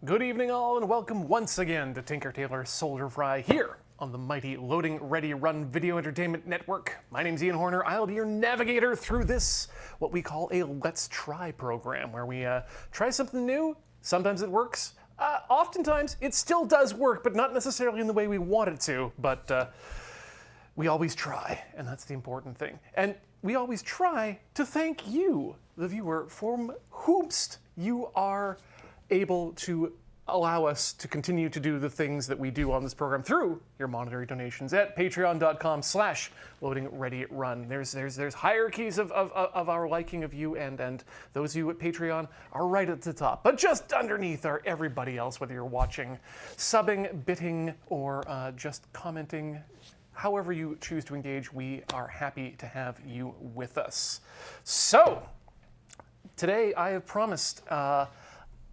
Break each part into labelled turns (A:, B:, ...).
A: Good evening all, and welcome once again to Tinker Tailor Soldier Fry here on the mighty Loading Ready Run Video Entertainment Network. My name's Ian Horner. I'll be your navigator through this, what we call a Let's Try program, where we try something new. Sometimes it works. Oftentimes it still does work, but not necessarily in the way we want it to. But we always try, and that's the important thing. And we always try to thank you, the viewer, from whomst you are able to allow us to continue to do the things that we do on this program through your monetary donations at patreon.com/loadingreadyrun. There's hierarchies of our liking of you, and those of you at Patreon are right at the top. But just underneath are everybody else, whether you're watching, subbing, bitting, or just commenting. However you choose to engage, we are happy to have you with us. So, today I have promised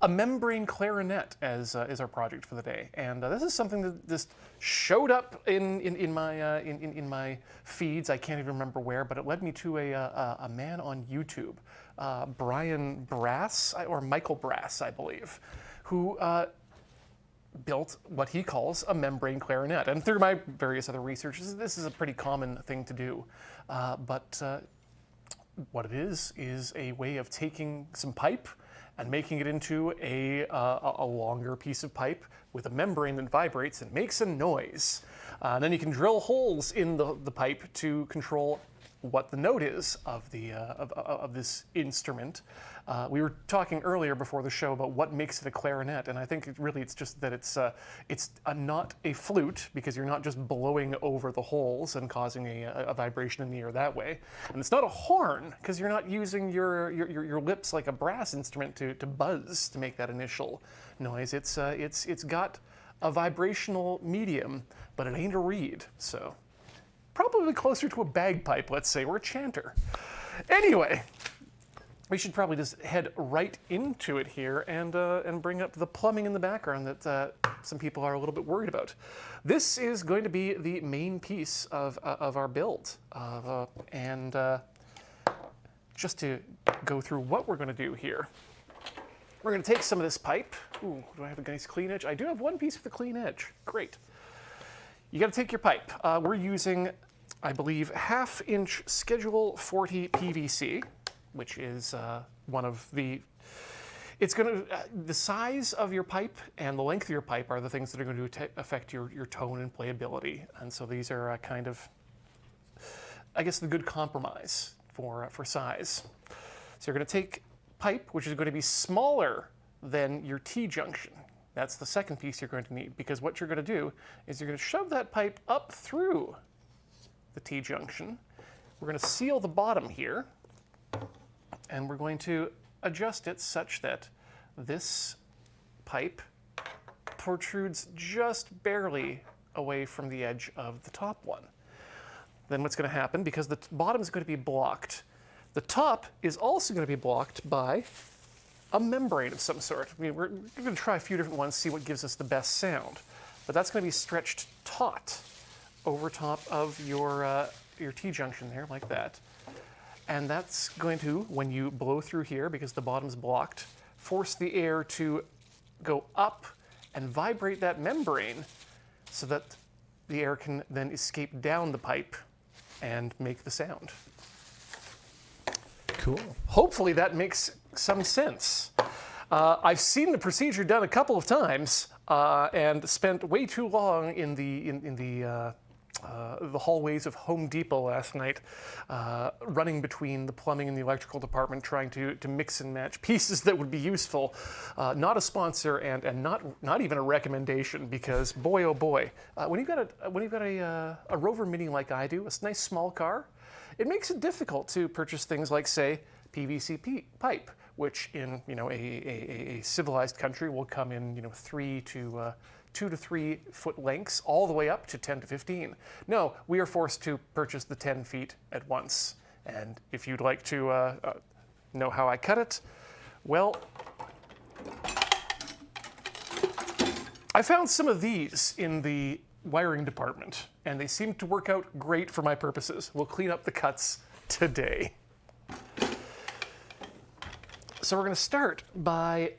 A: a membrane clarinet as our project for the day, and this is something that just showed up in my feeds. I can't even remember where, but it led me to a man on YouTube, Brian Brass or Michael Brass, I believe, who built what he calls a membrane clarinet. And through my various other researches, this is a pretty common thing to do, but what it is a way of taking some pipe and making it into a longer piece of pipe with a membrane that vibrates and makes a noise. And then you can drill holes in the pipe to control what the note is of this instrument. We were talking earlier before the show about what makes it a clarinet, and I think it's just that it's not a flute, because you're not just blowing over the holes and causing a vibration in the air that way. And it's not a horn, because you're not using your lips like a brass instrument to buzz to make that initial noise. It's got a vibrational medium, but it ain't a reed, so probably closer to a bagpipe, let's say, or a chanter. Anyway, we should probably just head right into it here and bring up the plumbing in the background that some people are a little bit worried about. This is going to be the main piece of our build, and just to go through what we're going to do here, we're going to take some of this pipe. Ooh, do I have a nice clean edge? I do have one piece with a clean edge. Great. You got to take your pipe. We're using, I believe, 1/2-inch Schedule 40 PVC, which is one of the. It's going to the size of your pipe and the length of your pipe are the things that are going to affect your tone and playability, and so these are kind of, I guess, the good compromise for size. So you're going to take pipe, which is going to be smaller than your T-junction. That's the second piece you're going to need, because what you're going to do is you're going to shove that pipe up through the T-junction. We're going to seal the bottom here, and we're going to adjust it such that this pipe protrudes just barely away from the edge of the top one. Then what's going to happen, because the bottom is going to be blocked, the top is also going to be blocked by a membrane of some sort. I mean, we're going to try a few different ones, see what gives us the best sound. But that's going to be stretched taut over top of your T-junction there, like that. And that's going to, when you blow through here, because the bottom's blocked, force the air to go up and vibrate that membrane so that the air can then escape down the pipe and make the sound.
B: Cool.
A: Hopefully that makes some sense. I've seen the procedure done a couple of times and spent way too long in the hallways of Home Depot last night, running between the plumbing and the electrical department, trying to mix and match pieces that would be useful. Not a sponsor and not even a recommendation, because boy oh boy, when you've got a Rover Mini like I do, a nice small car, it makes it difficult to purchase things like, say, PVC pipe, which in a civilized country will come in 2 to 3 foot lengths, all the way up to 10 to 15. No, we are forced to purchase the 10 feet at once. And if you'd like to know how I cut it, well, I found some of these in the wiring department, and they seem to work out great for my purposes. We'll clean up the cuts today. So we're going to start by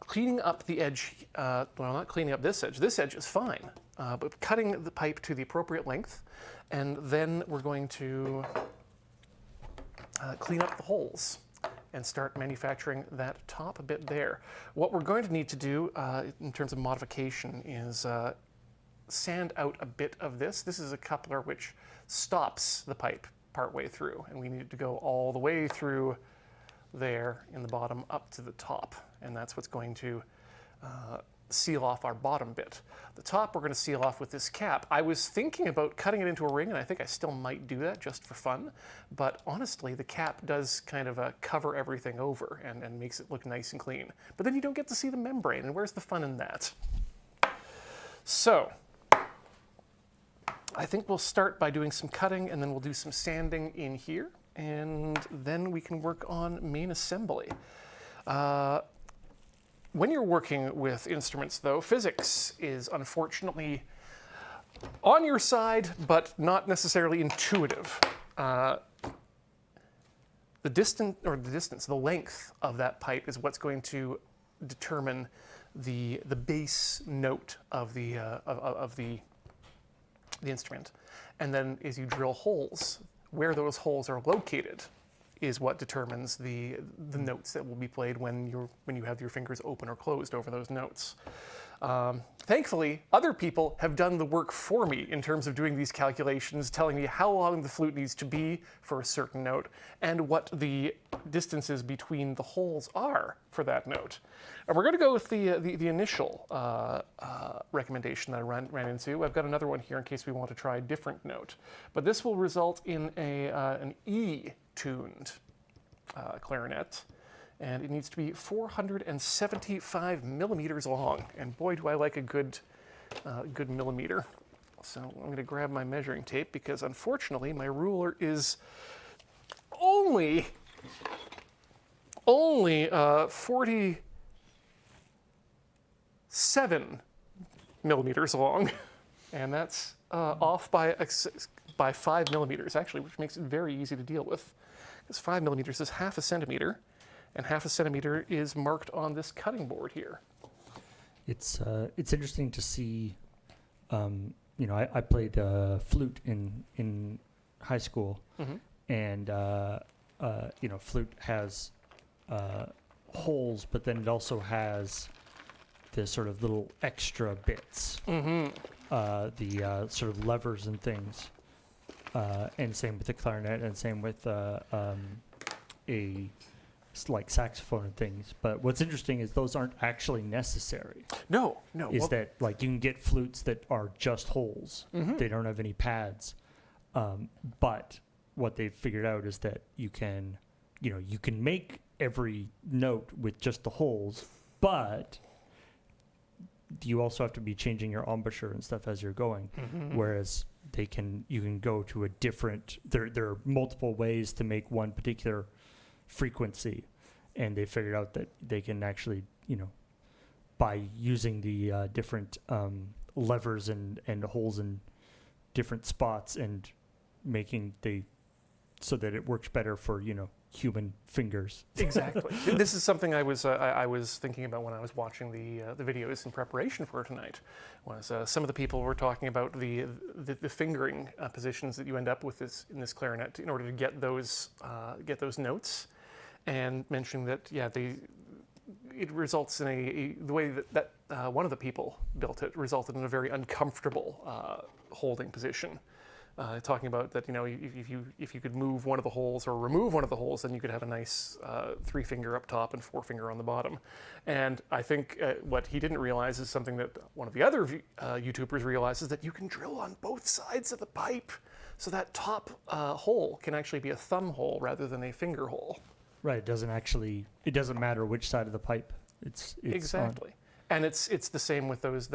A: Cleaning up the edge, well, not cleaning up this edge. This edge is fine, but cutting the pipe to the appropriate length, and then we're going to clean up the holes and start manufacturing that top bit there. What we're going to need to do in terms of modification is sand out a bit of this. This is a coupler which stops the pipe partway through, and we need it to go all the way through there in the bottom up to the top, and that's what's going to seal off our bottom bit. The top we're going to seal off with this cap. I was thinking about cutting it into a ring, and I think I still might do that just for fun, but honestly the cap does kind of cover everything over and makes it look nice and clean. But then you don't get to see the membrane, and where's the fun in that? So I think we'll start by doing some cutting, and then we'll do some sanding in here, and then we can work on main assembly. When you're working with instruments, though, physics is unfortunately on your side, but not necessarily intuitive. The length of that pipe is what's going to determine the base note of the instrument. And then as you drill holes, where those holes are located is what determines the notes that will be played when you have your fingers open or closed over those notes. Thankfully, other people have done the work for me in terms of doing these calculations, telling me how long the flute needs to be for a certain note and what the distances between the holes are for that note. And we're going to go with the initial recommendation that I ran into. I've got another one here in case we want to try a different note. But this will result in an E-tuned clarinet. And it needs to be 475 millimeters long. And boy, do I like a good millimeter. So I'm going to grab my measuring tape because unfortunately my ruler is only 47 millimeters long. And that's off by 5 millimeters, actually, which makes it very easy to deal with. Because 5 millimeters is half a centimeter. And half a centimeter is marked on this cutting board here.
B: It's interesting to see. I played flute in high school, and flute has holes, but then it also has the sort of little extra bits, the sort of levers and things, and same with the clarinet, and same with like saxophone and things. But what's interesting is those aren't actually necessary.
A: No.
B: That like you can get flutes that are just holes. They don't have any pads. But what they've figured out is that you can make every note with just the holes, but you also have to be changing your embouchure and stuff as you're going. Whereas you can go to a different, there are multiple ways to make one particular frequency, and they figured out that they can actually, by using the different levers and holes in different spots and making so that it works better for human fingers.
A: Exactly. This is something I was thinking about when I was watching the videos in preparation for tonight. Was some of the people were talking about the fingering positions that you end up with in this clarinet in order to get those notes, and mentioning that it results in the way that one of the people built it resulted in a very uncomfortable holding position. Talking about that, if you could move one of the holes or remove one of the holes, then you could have a nice 3-finger up top and 4-finger on the bottom. And I think what he didn't realize is something that one of the other YouTubers realized, is that you can drill on both sides of the pipe. So that top hole can actually be a thumb hole rather than a finger hole.
B: Right. It doesn't matter which side of the pipe. It's
A: exactly. And it's the same with those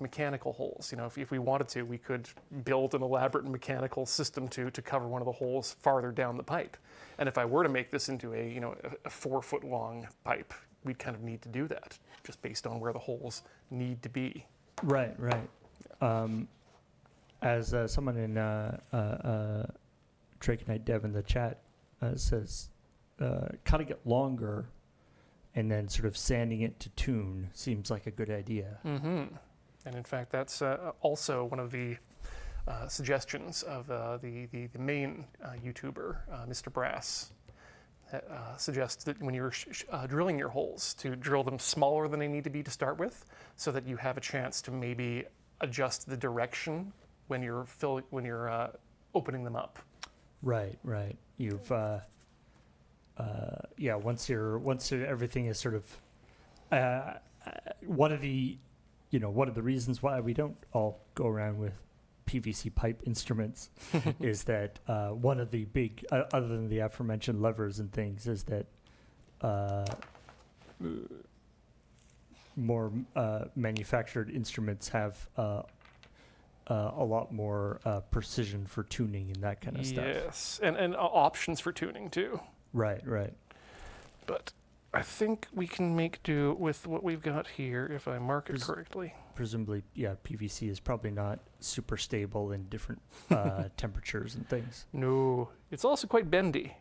A: mechanical holes. If we wanted to, we could build an elaborate mechanical system to cover one of the holes farther down the pipe. And if I were to make this into a 4-foot long pipe, we'd kind of need to do that, just based on where the holes need to be.
B: Right. As someone in Drake Knight Dev in the chat says, cutting it longer and then sort of sanding it to tune seems like a good idea.
A: Mm-hmm. And in fact, that's also one of the suggestions of the main YouTuber, Mr. Brass. Suggests that when you're drilling your holes, to drill them smaller than they need to be to start with, so that you have a chance to maybe adjust the direction when you're opening them up.
B: Right. You've once everything is sort of one of the reasons why we don't all go around with PVC pipe instruments is that one of the big, other than the aforementioned levers and things, is that more manufactured instruments have a lot more precision for tuning and that kind of stuff.
A: Yes, and options for tuning too.
B: Right.
A: But I think we can make do with what we've got here if I mark it correctly.
B: Presumably, PVC is probably not super stable in different temperatures and things.
A: No, it's also quite bendy.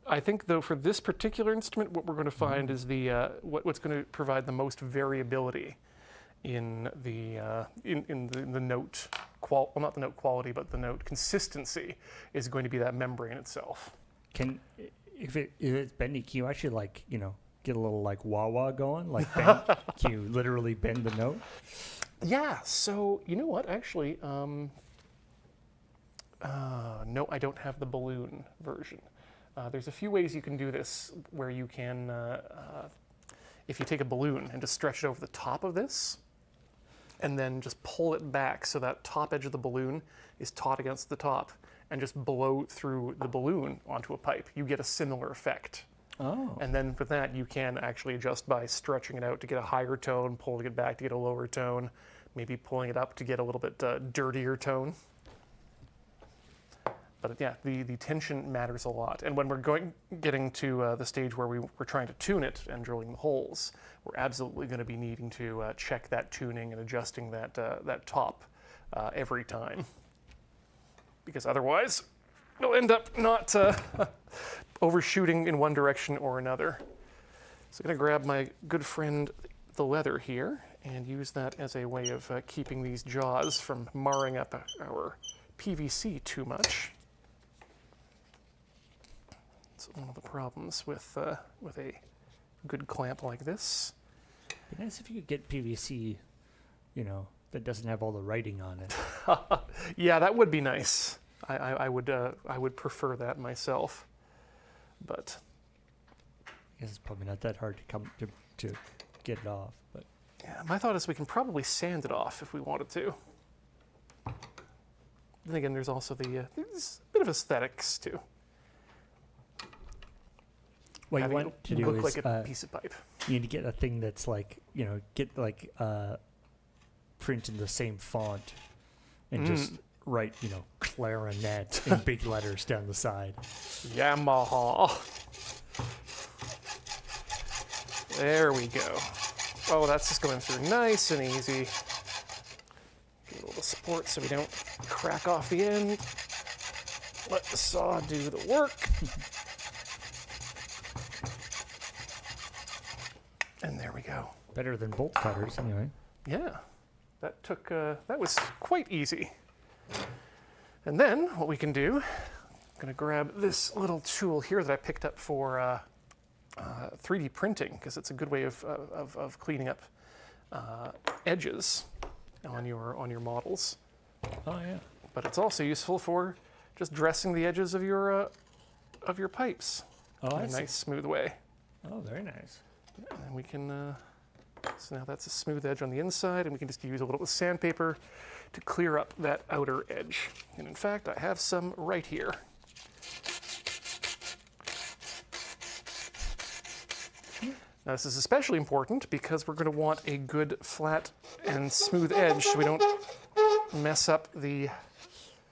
A: I think, though, for this particular instrument, what we're going to find is the what's going to provide the most variability in the note not the note quality, but the note consistency is going to be that membrane itself.
B: If it's bendy, can you actually get a little wah-wah going? Can you literally bend the note?
A: Yeah, so you know what, actually, no, I don't have the balloon version. There's a few ways you can do this where you can, if you take a balloon and just stretch it over the top of this, and then just pull it back so that top edge of the balloon is taut against the top, and just blow through the balloon onto a pipe, you get a similar effect.
B: Oh.
A: And then for that, you can actually adjust by stretching it out to get a higher tone, pulling it back to get a lower tone, maybe pulling it up to get a little bit dirtier tone. But yeah, the tension matters a lot. And when we're getting to the stage where we're trying to tune it and drilling the holes, we're absolutely going to be needing to check that tuning and adjusting that top every time. Because otherwise, we'll end up not overshooting in one direction or another. So I'm going to grab my good friend, the leather here, and use that as a way of keeping these jaws from marring up our PVC too much. It's one of the problems with a good clamp like this.
B: It'd be nice if you could get PVC, that doesn't have all the writing on it.
A: Yeah, that would be nice. I would prefer that myself, but
B: I guess it's probably not that hard to get it off. But
A: yeah, my thought is we can probably sand it off if we wanted to. Then again, there's also there's a bit of aesthetics too.
B: what you want to do
A: look
B: is
A: like a piece of pipe.
B: you need to get a thing that's print in the same font and just write, clarinet in big letters down the side.
A: Yamaha. There we go. Oh, that's just going through nice and easy. Get a little support so we don't crack off the end. Let the saw do the work. And there we go.
B: Better than bolt cutters, anyway.
A: Yeah, that was quite easy. And then what we can do, I'm gonna grab this little tool here that I picked up for 3D printing, because it's a good way of cleaning up edges on your models.
B: Oh yeah.
A: But it's also useful for just dressing the edges of your pipes
B: Oh,
A: in a nice smooth way.
B: Oh, very nice.
A: And we can, so now that's a smooth edge on the inside, and we can just use a little bit of sandpaper to clear up that outer edge. And in fact, I have some right here. Now this is especially important because we're going to want a good flat and smooth edge so we don't mess up the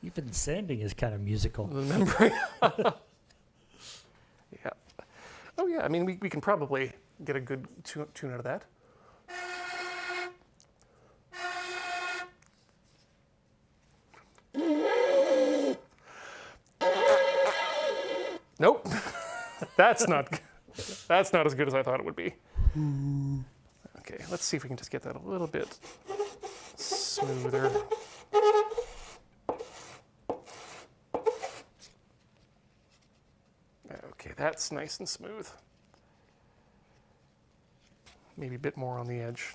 B: Even sanding is kind of musical.
A: membrane. Yeah. Oh yeah, I mean, we can probably get a good tune out of that. Nope. That's not as good as I thought it would be. Okay, let's see if we can just get that a little bit smoother. Okay, that's nice and smooth. Maybe a bit more on the edge.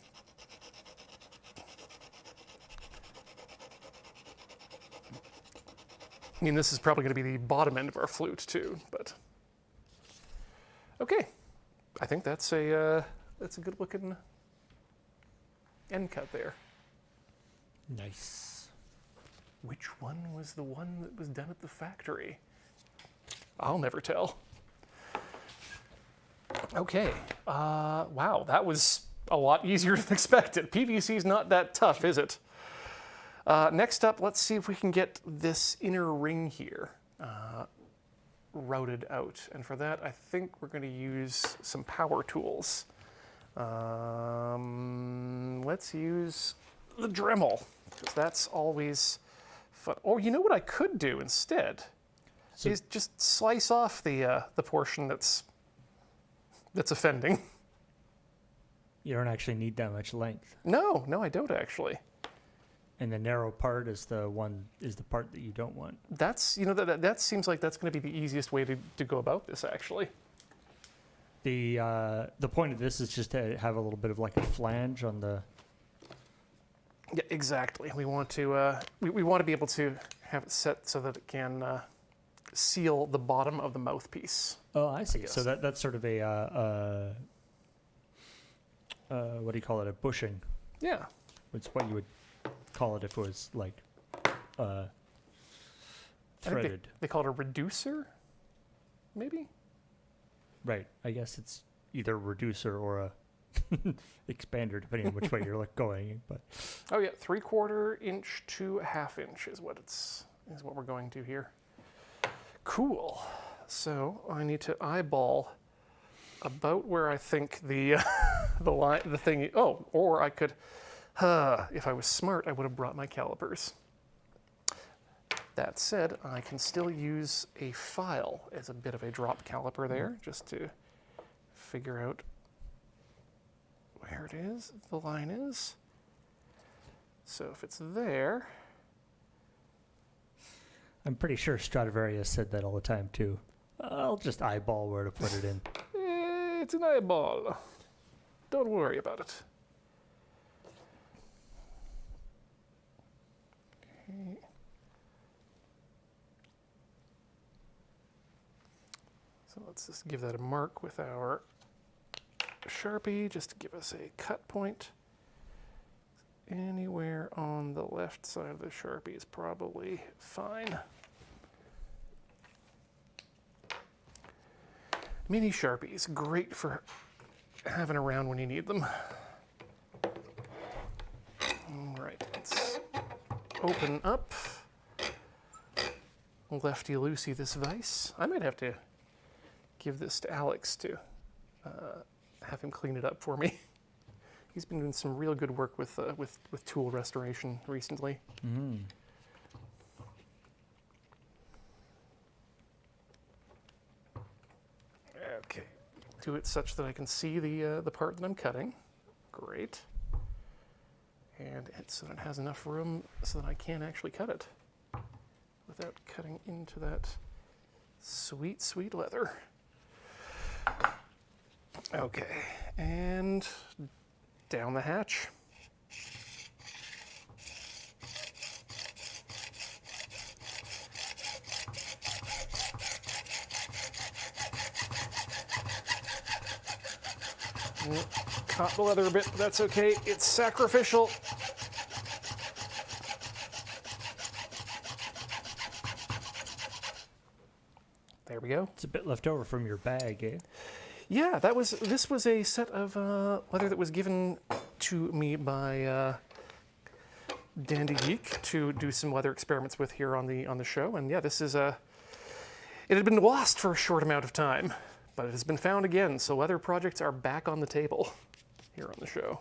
A: I mean, this is probably going to be the bottom end of our flute too, but okay. I think that's a good looking end cut there.
B: Nice.
A: Which one was the one that was done at the factory? I'll never tell. Okay. Wow, that was a lot easier than expected. PVC is not that tough, is it? Next up, let's see if we can get this inner ring here routed out. And for that, I think we're going to use some power tools. Let's use the Dremel, because that's always fun. Oh, you know what I could do instead?
B: So,
A: Is just slice off the portion that's offending.
B: you don't actually need that much length.
A: No, I don't actually.
B: And the narrow part is the part that you don't want.
A: That's, that seems like that's going to be the easiest way to go about this, actually.
B: The point of this is just to have a little bit of like a flange on the.
A: Yeah, exactly. We want to we want to be able to have it set so that it can seal the bottom of the mouthpiece.
B: Oh, I see.
A: Yes.
B: So that's sort of a what do you call it? A bushing.
A: Yeah.
B: It's what you would call it if it was like
A: I think
B: threaded.
A: they call it a reducer, maybe?
B: Right. I guess it's either a reducer or a expander, depending on which way you're going. But
A: Oh yeah, 3/4 inch to 1/2 inch is what we're going to here. Cool. So I need to eyeball about where I think the the thing. Oh, or I could. If I was smart, I would have brought my calipers. That said, I can still use a file as a bit of a drop caliper there, just to figure out where it is, the line is. So if it's there,
B: I'm pretty sure Stradivarius said that all the time too. I'll just eyeball where to put it in.
A: it's an eyeball. Don't worry about it. Okay. So let's just give that a mark with our Sharpie, just to give us a cut point. Anywhere on the left side of the Sharpie is probably fine. Mini Sharpies, great for having around when you need them. All right, let's open up lefty-loosey this vise. I might have to give this to Alex to have him clean it up for me. He's been doing some real good work with tool restoration recently.
B: Mm.
A: Okay, do it such that I can see the part that I'm cutting. Great. And so that it has enough room so that I can actually cut it without cutting into that sweet, sweet leather. Okay, and down the hatch. Caught the leather a bit, but that's okay. It's sacrificial. There we go.
B: It's a bit left over from your bag, eh?
A: Yeah, this was a set of leather that was given to me by Dandy Geek to do some leather experiments with here on the show. And yeah, this is it had been lost for a short amount of time, but it has been found again. So leather projects are back on the table here on the show.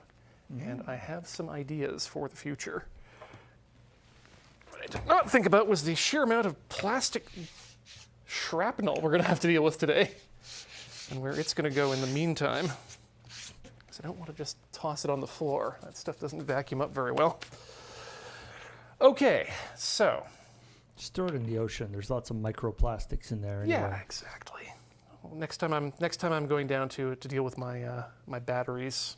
A: Mm-hmm. And I have some ideas for the future. What I did not think about was the sheer amount of plastic shrapnel we're going to have to deal with today, and where it's going to go in the meantime. because I don't want to just toss it on the floor. That stuff doesn't vacuum up very well. Okay, so.
B: Just throw it in the ocean. There's lots of microplastics in there. Anyway.
A: Yeah, exactly. Well, next time I'm going down to deal with my my batteries,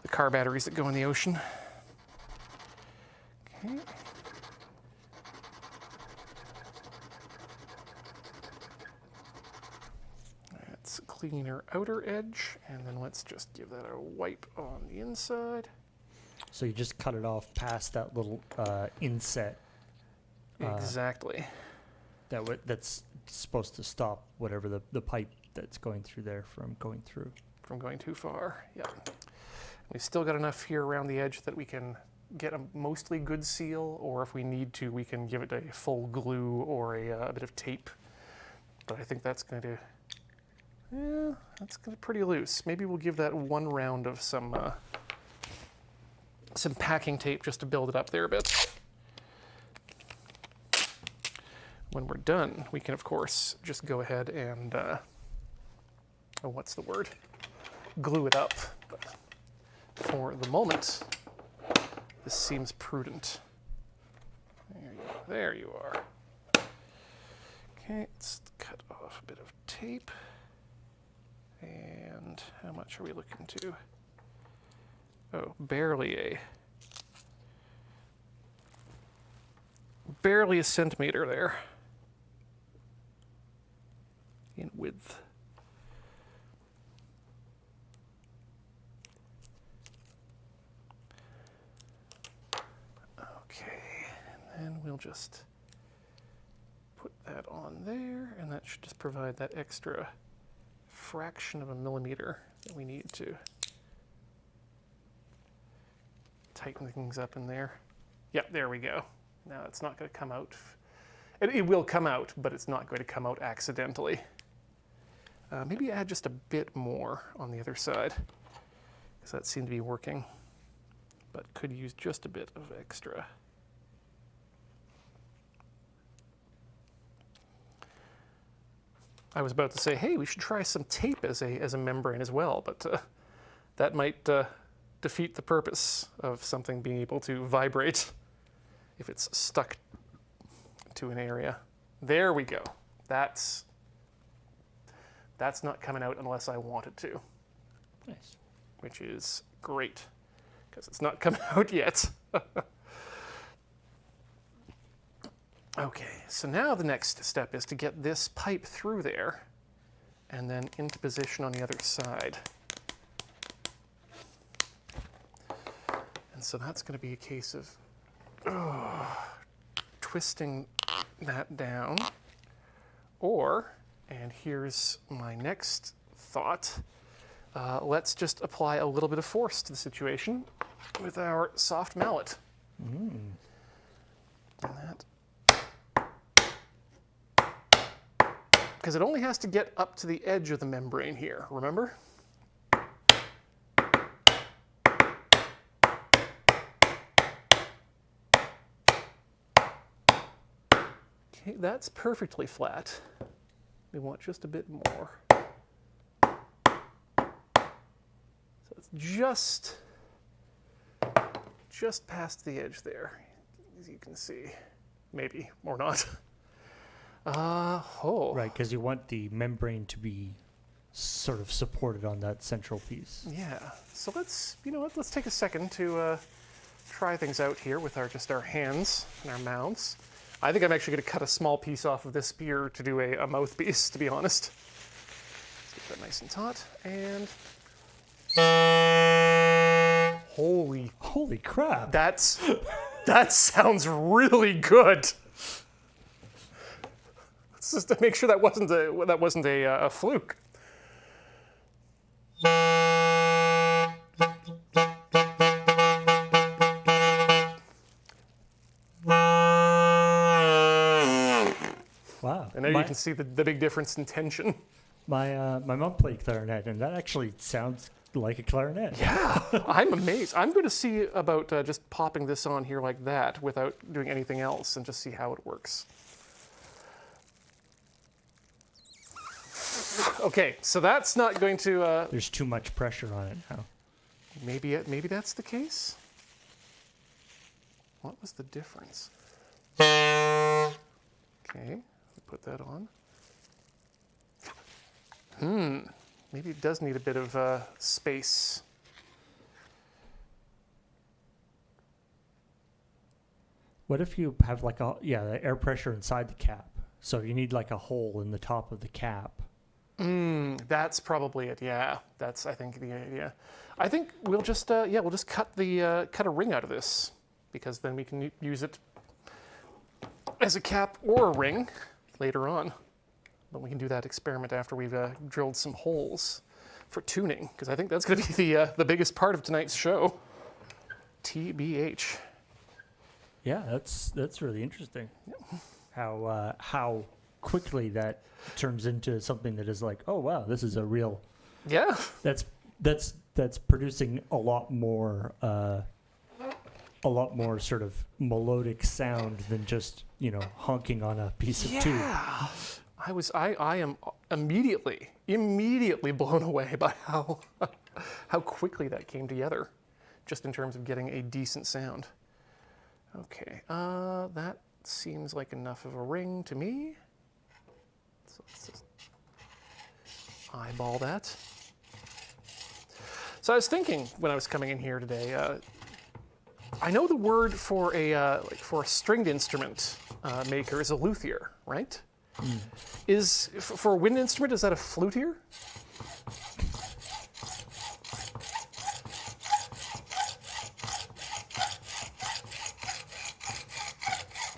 A: the car batteries that go in the ocean. Okay. Let's clean our outer edge, and then let's just give that a wipe on the inside.
B: So you just cut it off past that little inset.
A: Exactly.
B: That's supposed to stop whatever the pipe that's going through there from going through.
A: From going too far, yeah. We've still got enough here around the edge that we can get a mostly good seal, or if we need to, we can give it a full glue or a bit of tape. But I think that's going to, yeah, that's going to be pretty loose. Maybe we'll give that one round of some packing tape just to build it up there a bit. When we're done, we can, of course, just go ahead and, oh, what's the word? Glue it up. But for the moment, this seems prudent. There you are. Okay, let's cut off a bit of tape. And how much are we looking to? Oh, barely a centimeter there in width. Okay, and then we'll just put that on there, and that should just provide that extra fraction of a millimeter that we need to tighten things up in there. Yep, there we go. Now it's not going to come out. It will come out, but it's not going to come out accidentally. Maybe add just a bit more on the other side, because that seemed to be working, but could use just a bit of extra. I was about to say, hey, we should try some tape as a membrane as well, but that might defeat the purpose of something being able to vibrate if it's stuck to an area. There we go. That's not coming out unless I want it to.
B: Nice.
A: Which is great, because it's not come out yet. Okay, so now the next step is to get this pipe through there and then into position on the other side. And so that's going to be a case of twisting that down, or, and here's my next thought, let's just apply a little bit of force to the situation with our soft mallet. And that, because it only has to get up to the edge of the membrane here, remember? Okay, that's perfectly flat. We want just a bit more. So it's just past the edge there, as you can see. Maybe, or not.
B: Right, because you want the membrane to be sort of supported on that central piece.
A: Yeah, so let's take a second to try things out here with our hands and our mouths. I think I'm actually going to cut a small piece off of this spear to do a mouthpiece, to be honest. Let's get that nice and taut, and
B: Holy crap!
A: That sounds really good. Let's just make sure that wasn't a fluke.
B: Wow!
A: And there you can see the big difference in tension.
B: My mom played clarinet, and that actually sounds like a clarinet.
A: Yeah, I'm amazed. I'm going to see about just popping this on here like that without doing anything else, and just see how it works. Okay, so that's not going to.
B: There's too much pressure on it now.
A: Maybe that's the case. What was the difference? Okay, put that on. Maybe it does need a bit of space.
B: What if you have like the air pressure inside the cap? So you need like a hole in the top of the cap.
A: That's probably it. Yeah, that's I think the idea. I think we'll just we'll just cut a ring out of this, because then we can use it as a cap or a ring later on. But we can do that experiment after we've drilled some holes for tuning, because I think that's going to be the biggest part of tonight's show. TBH.
B: Yeah, that's really interesting. How quickly that turns into something that is like, oh wow, this is a real.
A: Yeah.
B: That's producing a lot more sort of melodic sound than just honking on a piece of tube.
A: Yeah. I am immediately blown away by how quickly that came together, just in terms of getting a decent sound. Okay, that seems like enough of a ring to me. So let's just eyeball that. So I was thinking when I was coming in here today, I know the word for a stringed instrument maker is a luthier, right? For a wind instrument, is that a flutier?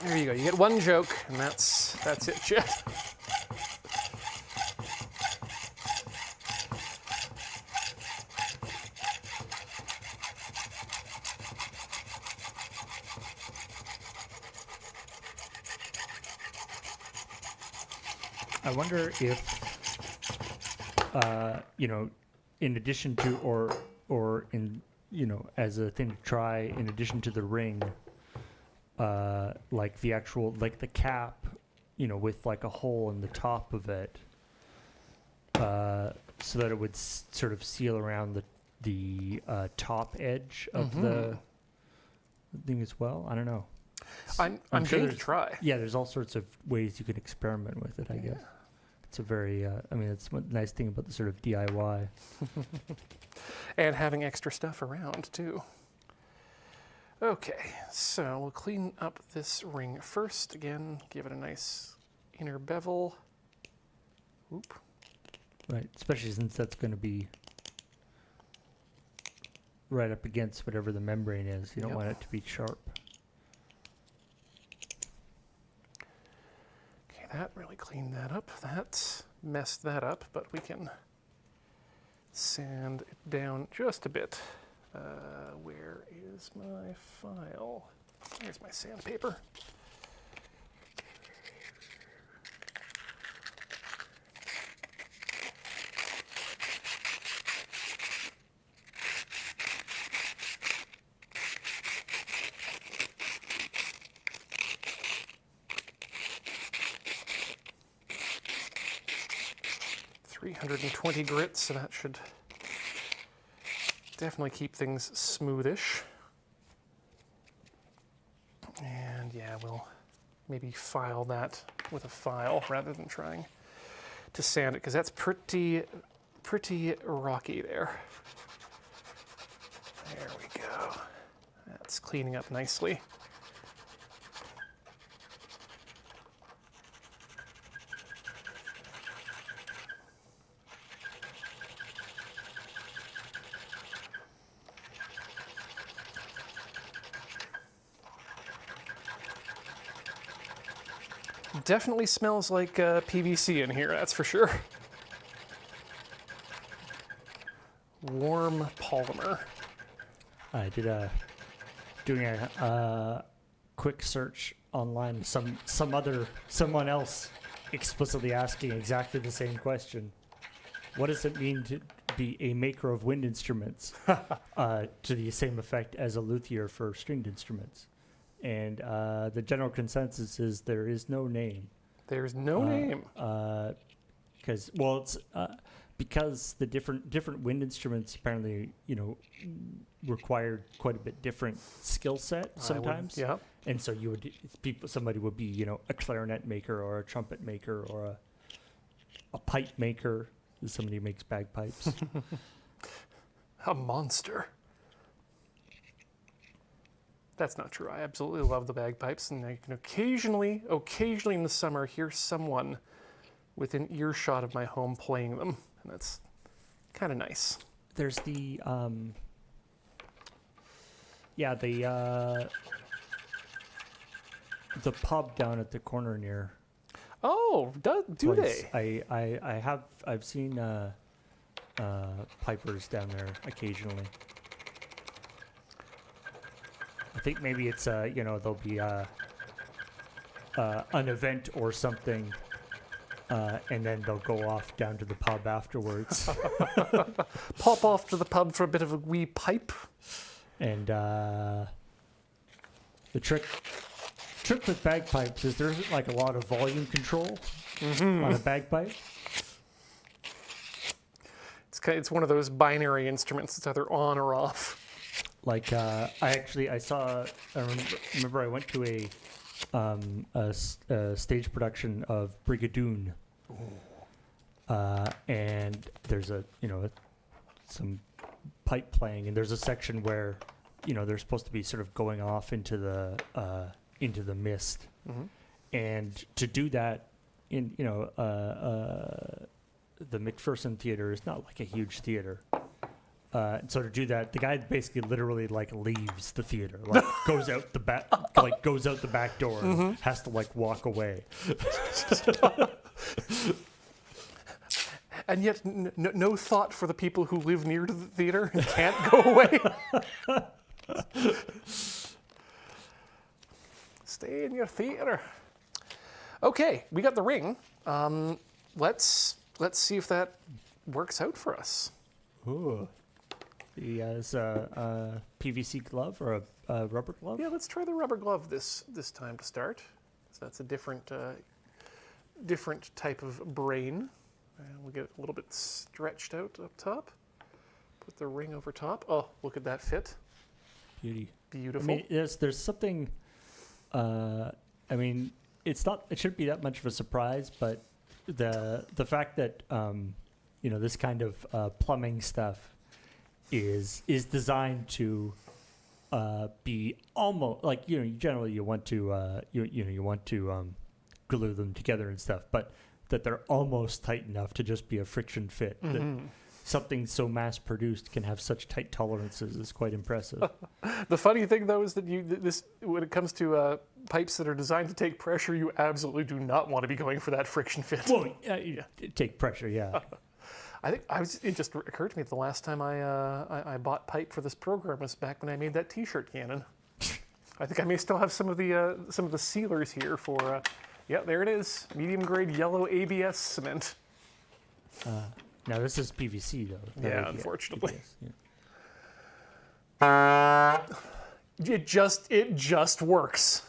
A: There you go. You get one joke, and that's it, Jeff.
B: I wonder if, in addition to, or in, as a thing to try, in addition to the ring, like the actual, like the cap, with like a hole in the top of it, so that it would sort of seal around the top edge of the thing as well. I don't know.
A: I'm
B: sure
A: game to try.
B: Yeah, there's all sorts of ways you can experiment with it, I guess. It's a very, it's one nice thing about the sort of DIY.
A: And having extra stuff around, too. Okay, so we'll clean up this ring first. Again, give it a nice inner bevel. Oop.
B: Right, especially since that's going to be right up against whatever the membrane is. You don't want it to be sharp. That really cleaned that up. That messed that up, but we can sand it down just a bit. Where is my file? Here's my sandpaper. .320 grit, so that should definitely keep things smoothish. And yeah, we'll maybe file that with a file rather than trying to sand it, because that's pretty rocky there. There we go. That's cleaning up nicely. Definitely smells like PVC in here, that's for sure. Warm polymer. I did doing a quick search online. Someone else explicitly asking exactly the same question. What does it mean to be a maker of wind instruments? To the same effect as a luthier for stringed instruments. And the general consensus is there is no name.
A: There's no name.
B: because it's because the different wind instruments apparently required quite a bit different skill set sometimes.
A: Yeah.
B: And so somebody would be a clarinet maker or a trumpet maker or a pipe maker. Somebody who makes bagpipes.
A: A monster. That's not true. I absolutely love the bagpipes, and I can occasionally in the summer hear someone within earshot of my home playing them, and that's kind of nice.
B: There's the pub down at the corner near.
A: Oh, do
B: place.
A: they?
B: I've seen pipers down there occasionally. I think maybe it's there'll be an event or something, and then they'll go off down to the pub afterwards.
A: Pop off to the pub for a bit of a wee pipe.
B: And the trick with bagpipes is there's like a lot of volume control on a bagpipe.
A: It's one of those binary instruments. It's either on or off.
B: Like I remember I went to a stage production of Brigadoon, and there's some pipe playing, and there's a section where they're supposed to be sort of going off into the mist, and to do that in the McPherson Theater is not like a huge theater. So to do that, the guy basically literally leaves the theater, goes out the back, goes out the back door, and has to walk away.
A: And yet, no thought for the people who live near to the theater and can't go away. Stay in your theater. Okay, we got the ring. Let's see if that works out for us.
B: Ooh. He has a PVC glove or a rubber glove?
A: Yeah, let's try the rubber glove this time to start. So that's a different type of brain. And we'll get it a little bit stretched out up top. Put the ring over top. Oh, look at that fit.
B: Beauty.
A: Beautiful.
B: I mean, there's something. It shouldn't be that much of a surprise, but the fact that this kind of plumbing stuff is designed to be almost generally you want to glue them together and stuff, but that they're almost tight enough to just be a friction fit. That something so mass produced can have such tight tolerances is quite impressive.
A: The funny thing though is that when it comes to pipes that are designed to take pressure, you absolutely do not want to be going for that friction fit.
B: Well, take pressure, yeah.
A: It just occurred to me that the last time I bought pipe for this program was back when I made that T-shirt cannon. I think I may still have some of the sealers here for. Yeah, there it is, medium grade yellow ABS cement.
B: Now this is PVC though.
A: Yeah,
B: ABS,
A: unfortunately.
B: yeah.
A: It just works.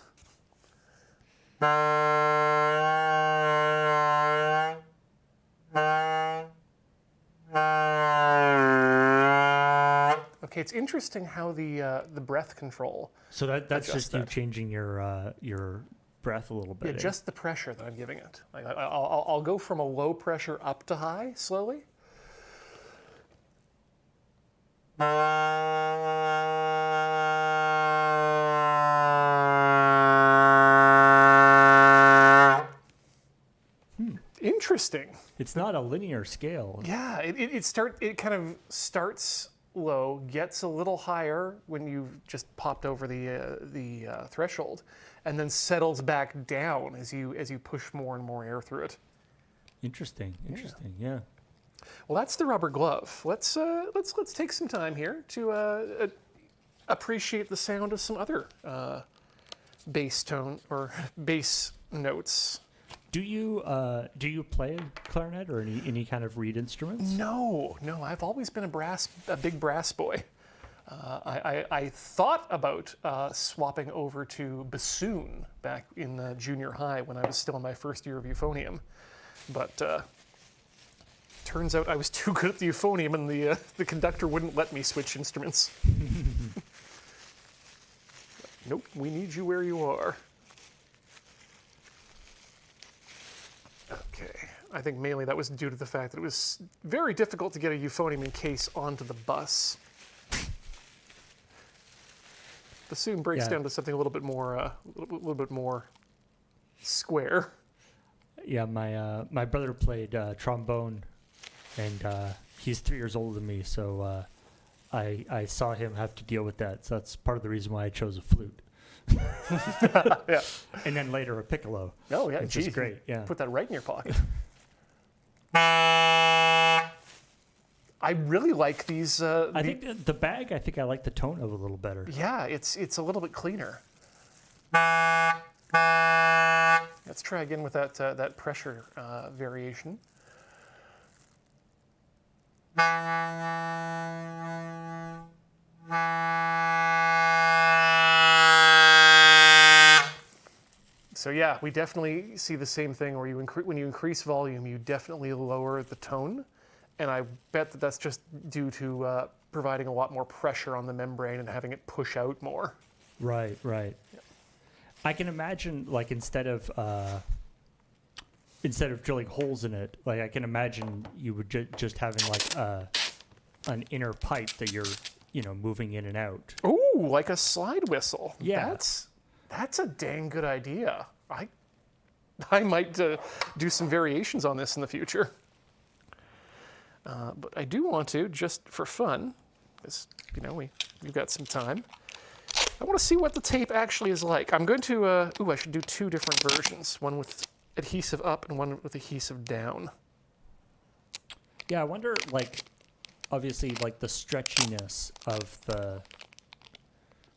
A: Okay, it's interesting how the breath control.
B: So that's just you
A: that.
B: changing your breath a little bit.
A: Yeah, just the pressure that I'm giving it. I'll go from a low pressure up to high slowly. Interesting.
B: It's not a linear scale.
A: Yeah, it kind of starts low, gets a little higher when you've just popped over the threshold, and then settles back down as you push more and more air through it.
B: Interesting. Yeah.
A: Well, that's the rubber glove. Let's take some time here to appreciate the sound of some other bass tone or bass notes.
B: Do you play clarinet or any kind of reed instruments?
A: No. I've always been a big brass boy. I thought about swapping over to bassoon back in junior high when I was still in my first year of euphonium, but turns out I was too good at the euphonium, and the conductor wouldn't let me switch instruments. Nope, we need you where you are. Okay, I think mainly that was due to the fact that it was very difficult to get a euphonium case onto the bus. Bassoon breaks down to something a little bit more square.
B: Yeah, my brother played trombone, and he's 3 years older than me, so I saw him have to deal with that. So that's part of the reason why I chose a flute.
A: Yeah.
B: And then later a piccolo.
A: Oh yeah,
B: which is great. Yeah.
A: Put that right in your pocket. I really like these.
B: I think the bag. I think I like the tone of a little better.
A: Yeah, it's a little bit cleaner. Let's try again with that pressure variation. So yeah, we definitely see the same thing where when you increase volume, you definitely lower the tone. And I bet that that's just due to providing a lot more pressure on the membrane and having it push out more.
B: Right, right. Yeah. I can imagine, like, instead of drilling holes in it, like I can imagine you would just having like an inner pipe that you're, moving in and out.
A: Ooh, like a slide whistle.
B: Yeah,
A: that's a dang good idea. I might do some variations on this in the future. But I do want to, just for fun, because we've got some time. I want to see what the tape actually is like. I'm going to, I should do 2 different versions. One with adhesive up and one with adhesive down.
B: Yeah, I wonder, like, obviously, like, the stretchiness of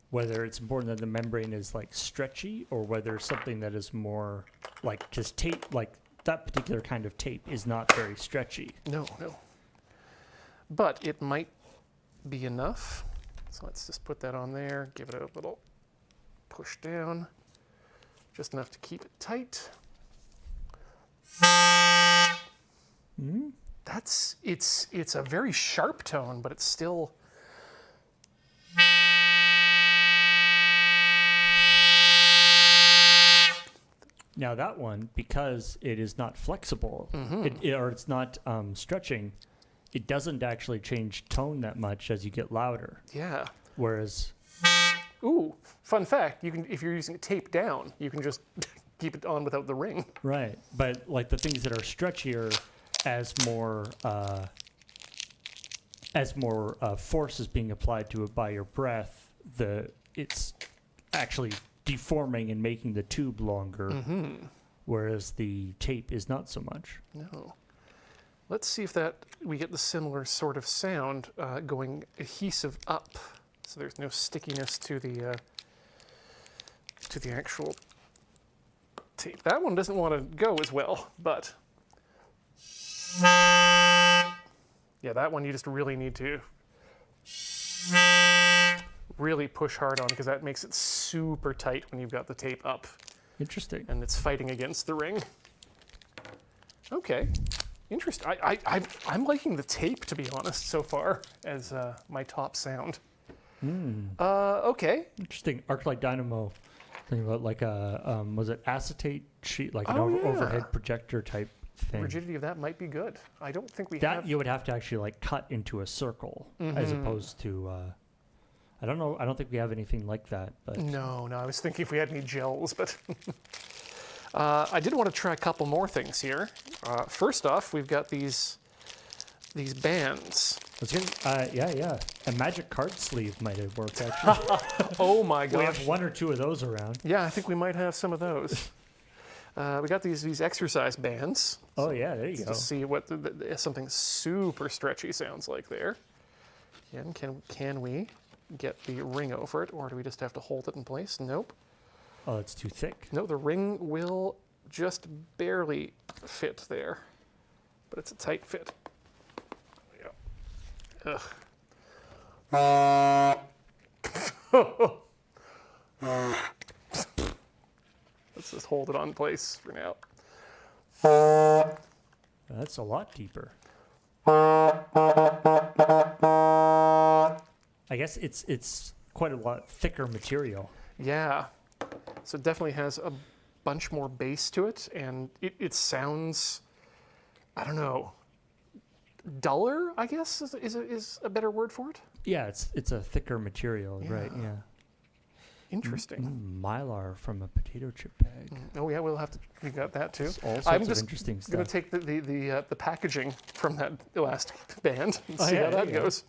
B: whether it's important that the membrane is, like, stretchy or whether something that is more, like, because tape, like, that particular kind of tape is not very stretchy.
A: No. But it might be enough. So let's just put that on there, give it a little push down, just enough to keep it tight.
B: Mm-hmm.
A: It's a very sharp tone, but it's still.
B: Now that one, because it is not flexible, or it's not stretching, it doesn't actually change tone that much as you get louder.
A: Yeah.
B: Whereas,
A: ooh, fun fact, you can, if you're using tape down, you can just keep it on without the ring.
B: Right. But like the things that are stretchier, as more force is being applied to it by your breath, it's actually deforming and making the tube longer, whereas the tape is not so much.
A: No. Let's see if we get the similar sort of sound going adhesive up, so there's no stickiness to the actual tape. That one doesn't want to go as well, but yeah, that one you just really need to really push hard on, because that makes it super tight when you've got the tape up.
B: Interesting.
A: And it's fighting against the ring. Okay. Interesting. I'm liking the tape, to be honest, so far as my top sound. Okay.
B: Interesting. Arclight Dynamo. Thinking about like a was it acetate sheet, like an overhead projector type thing.
A: Rigidity of that might be good. I don't think we
B: that
A: have.
B: You would have to actually like cut into a circle as opposed to. I don't know. I don't think we have anything like that. But
A: No. I was thinking if we had any gels, but. I did want to try a couple more things here. First off, we've got these bands.
B: Yeah. A magic card sleeve might have worked, actually.
A: Oh my gosh.
B: We have 1 or 2 of those around.
A: Yeah, I think we might have some of those. We got these exercise bands.
B: Oh yeah, there you go.
A: To see what something super stretchy sounds like there. Again, can we get the ring over it, or do we just have to hold it in place? Nope.
B: Oh, it's too thick.
A: No, the ring will just barely fit there, but it's a tight fit. Ugh. Let's just hold it on place for now.
B: That's a lot deeper. I guess it's quite a lot thicker material.
A: Yeah. So it definitely has a bunch more bass to it, and it sounds, I don't know, duller, I guess, is a better word for it.
B: Yeah, it's a thicker material, right? Yeah.
A: Interesting.
B: Mylar from a potato chip bag.
A: Oh yeah, we got that too.
B: All sorts
A: I'm
B: of
A: just
B: interesting
A: gonna
B: stuff.
A: take the packaging from that elastic band and
B: Oh,
A: see
B: yeah,
A: how
B: there
A: that
B: you go.
A: goes.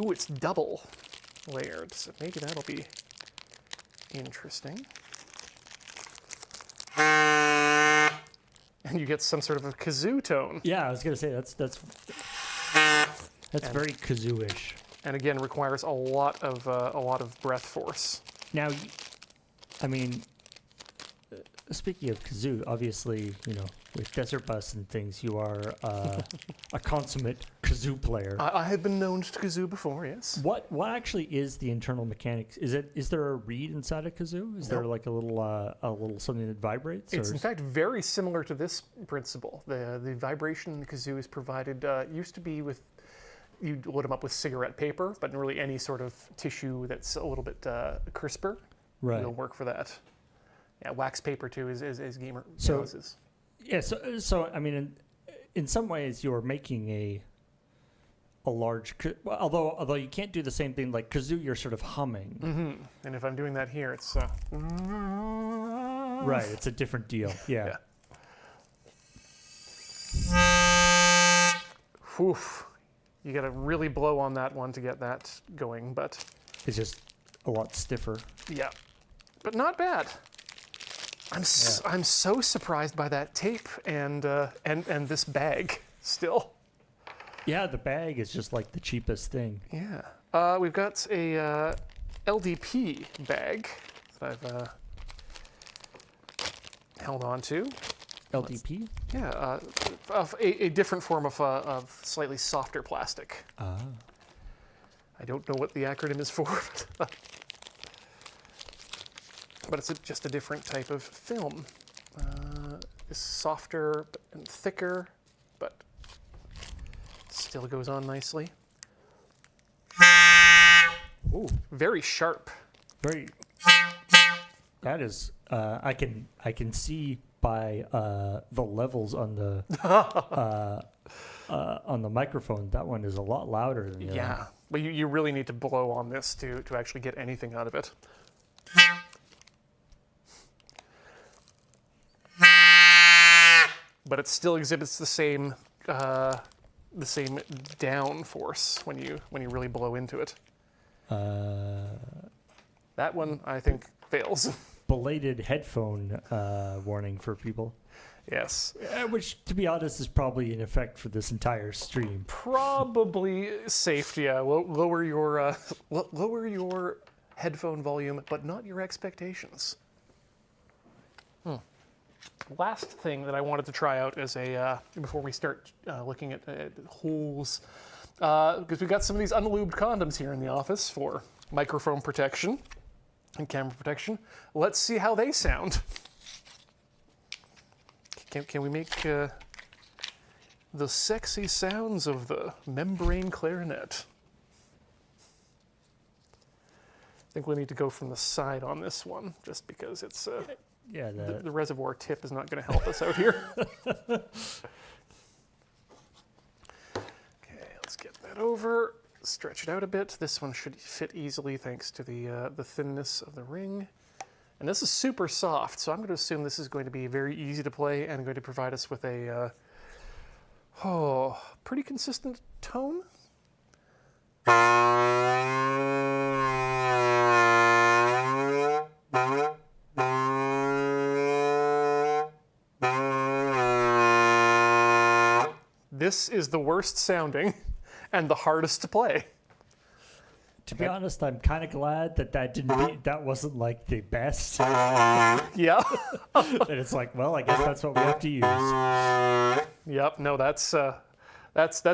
A: Ooh, it's double layered, so maybe that'll be interesting. And you get some sort of a kazoo tone.
B: Yeah, I was gonna say that's very kazoo-ish.
A: And again, requires a lot of breath force.
B: Now, I mean, speaking of kazoo, obviously, with Desert Bus and things, you are a consummate kazoo player.
A: I have been known to kazoo before, yes.
B: What actually is the internal mechanics? Is there a reed inside a kazoo? Is there like a little something that vibrates?
A: It's in fact very similar to this principle. The vibration in the kazoo is provided, used to be with, you'd load them up with cigarette paper, but really any sort of tissue that's a little bit crisper will work for that. Yeah, wax paper too is gamer knows.
B: Yeah, so I mean, in some ways, you're making a large, although you can't do the same thing like kazoo. You're sort of humming.
A: Mm-hmm. And if I'm doing that here, it's
B: right. It's a different deal. Yeah.
A: Oof. You got to really blow on that one to get that going, but
B: It's just a lot stiffer.
A: yeah, but not bad. I'm so surprised by that tape and this bag still.
B: Yeah, the bag is just like the cheapest thing.
A: Yeah. We've got a LDP bag that I've held on to.
B: LDP?
A: Yeah, of a different form of slightly softer plastic.
B: Ah.
A: I don't know what the acronym is for, but it's just a different type of film. It's softer and thicker, but still goes on nicely. Ooh, very sharp.
B: Very. That is. I can see by the levels on the microphone. That one is a lot louder than the other.
A: Yeah, but you really need to blow on this to actually get anything out of it. But it still exhibits the same down force when you really blow into it. That one I think fails.
B: Belated headphone warning for people.
A: Yes.
B: Which, to be honest, is probably in effect for this entire stream.
A: Probably safe. Yeah. Lower your headphone volume, but not your expectations. Last thing that I wanted to try out as before we start looking at holes, because we've got some of these unlubed condoms here in the office for microphone protection and camera protection. Let's see how they sound. Can we make the sexy sounds of the membrane clarinet? I think we need to go from the side on this one, just because it's
B: Yeah.
A: the reservoir tip is not going to help us out here. Okay, let's get that over. Stretch it out a bit. This one should fit easily thanks to the thinness of the ring. And this is super soft, so I'm going to assume this is going to be very easy to play and going to provide us with a pretty consistent tone. This is the worst sounding and the hardest to play.
B: To be honest, I'm kind of glad that wasn't like the best.
A: Yeah.
B: And it's like, well, I guess that's what we have to use.
A: Yep. No, that's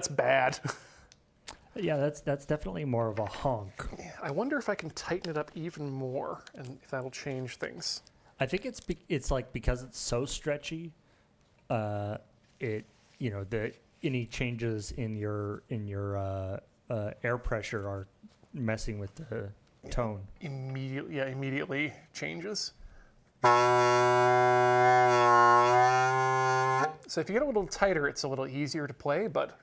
A: bad.
B: Yeah, that's definitely more of a honk.
A: I wonder if I can tighten it up even more, and if that'll change things.
B: I think it's like because it's so stretchy, any changes in your air pressure are messing with the tone.
A: Immediately changes. So if you get a little tighter, it's a little easier to play, but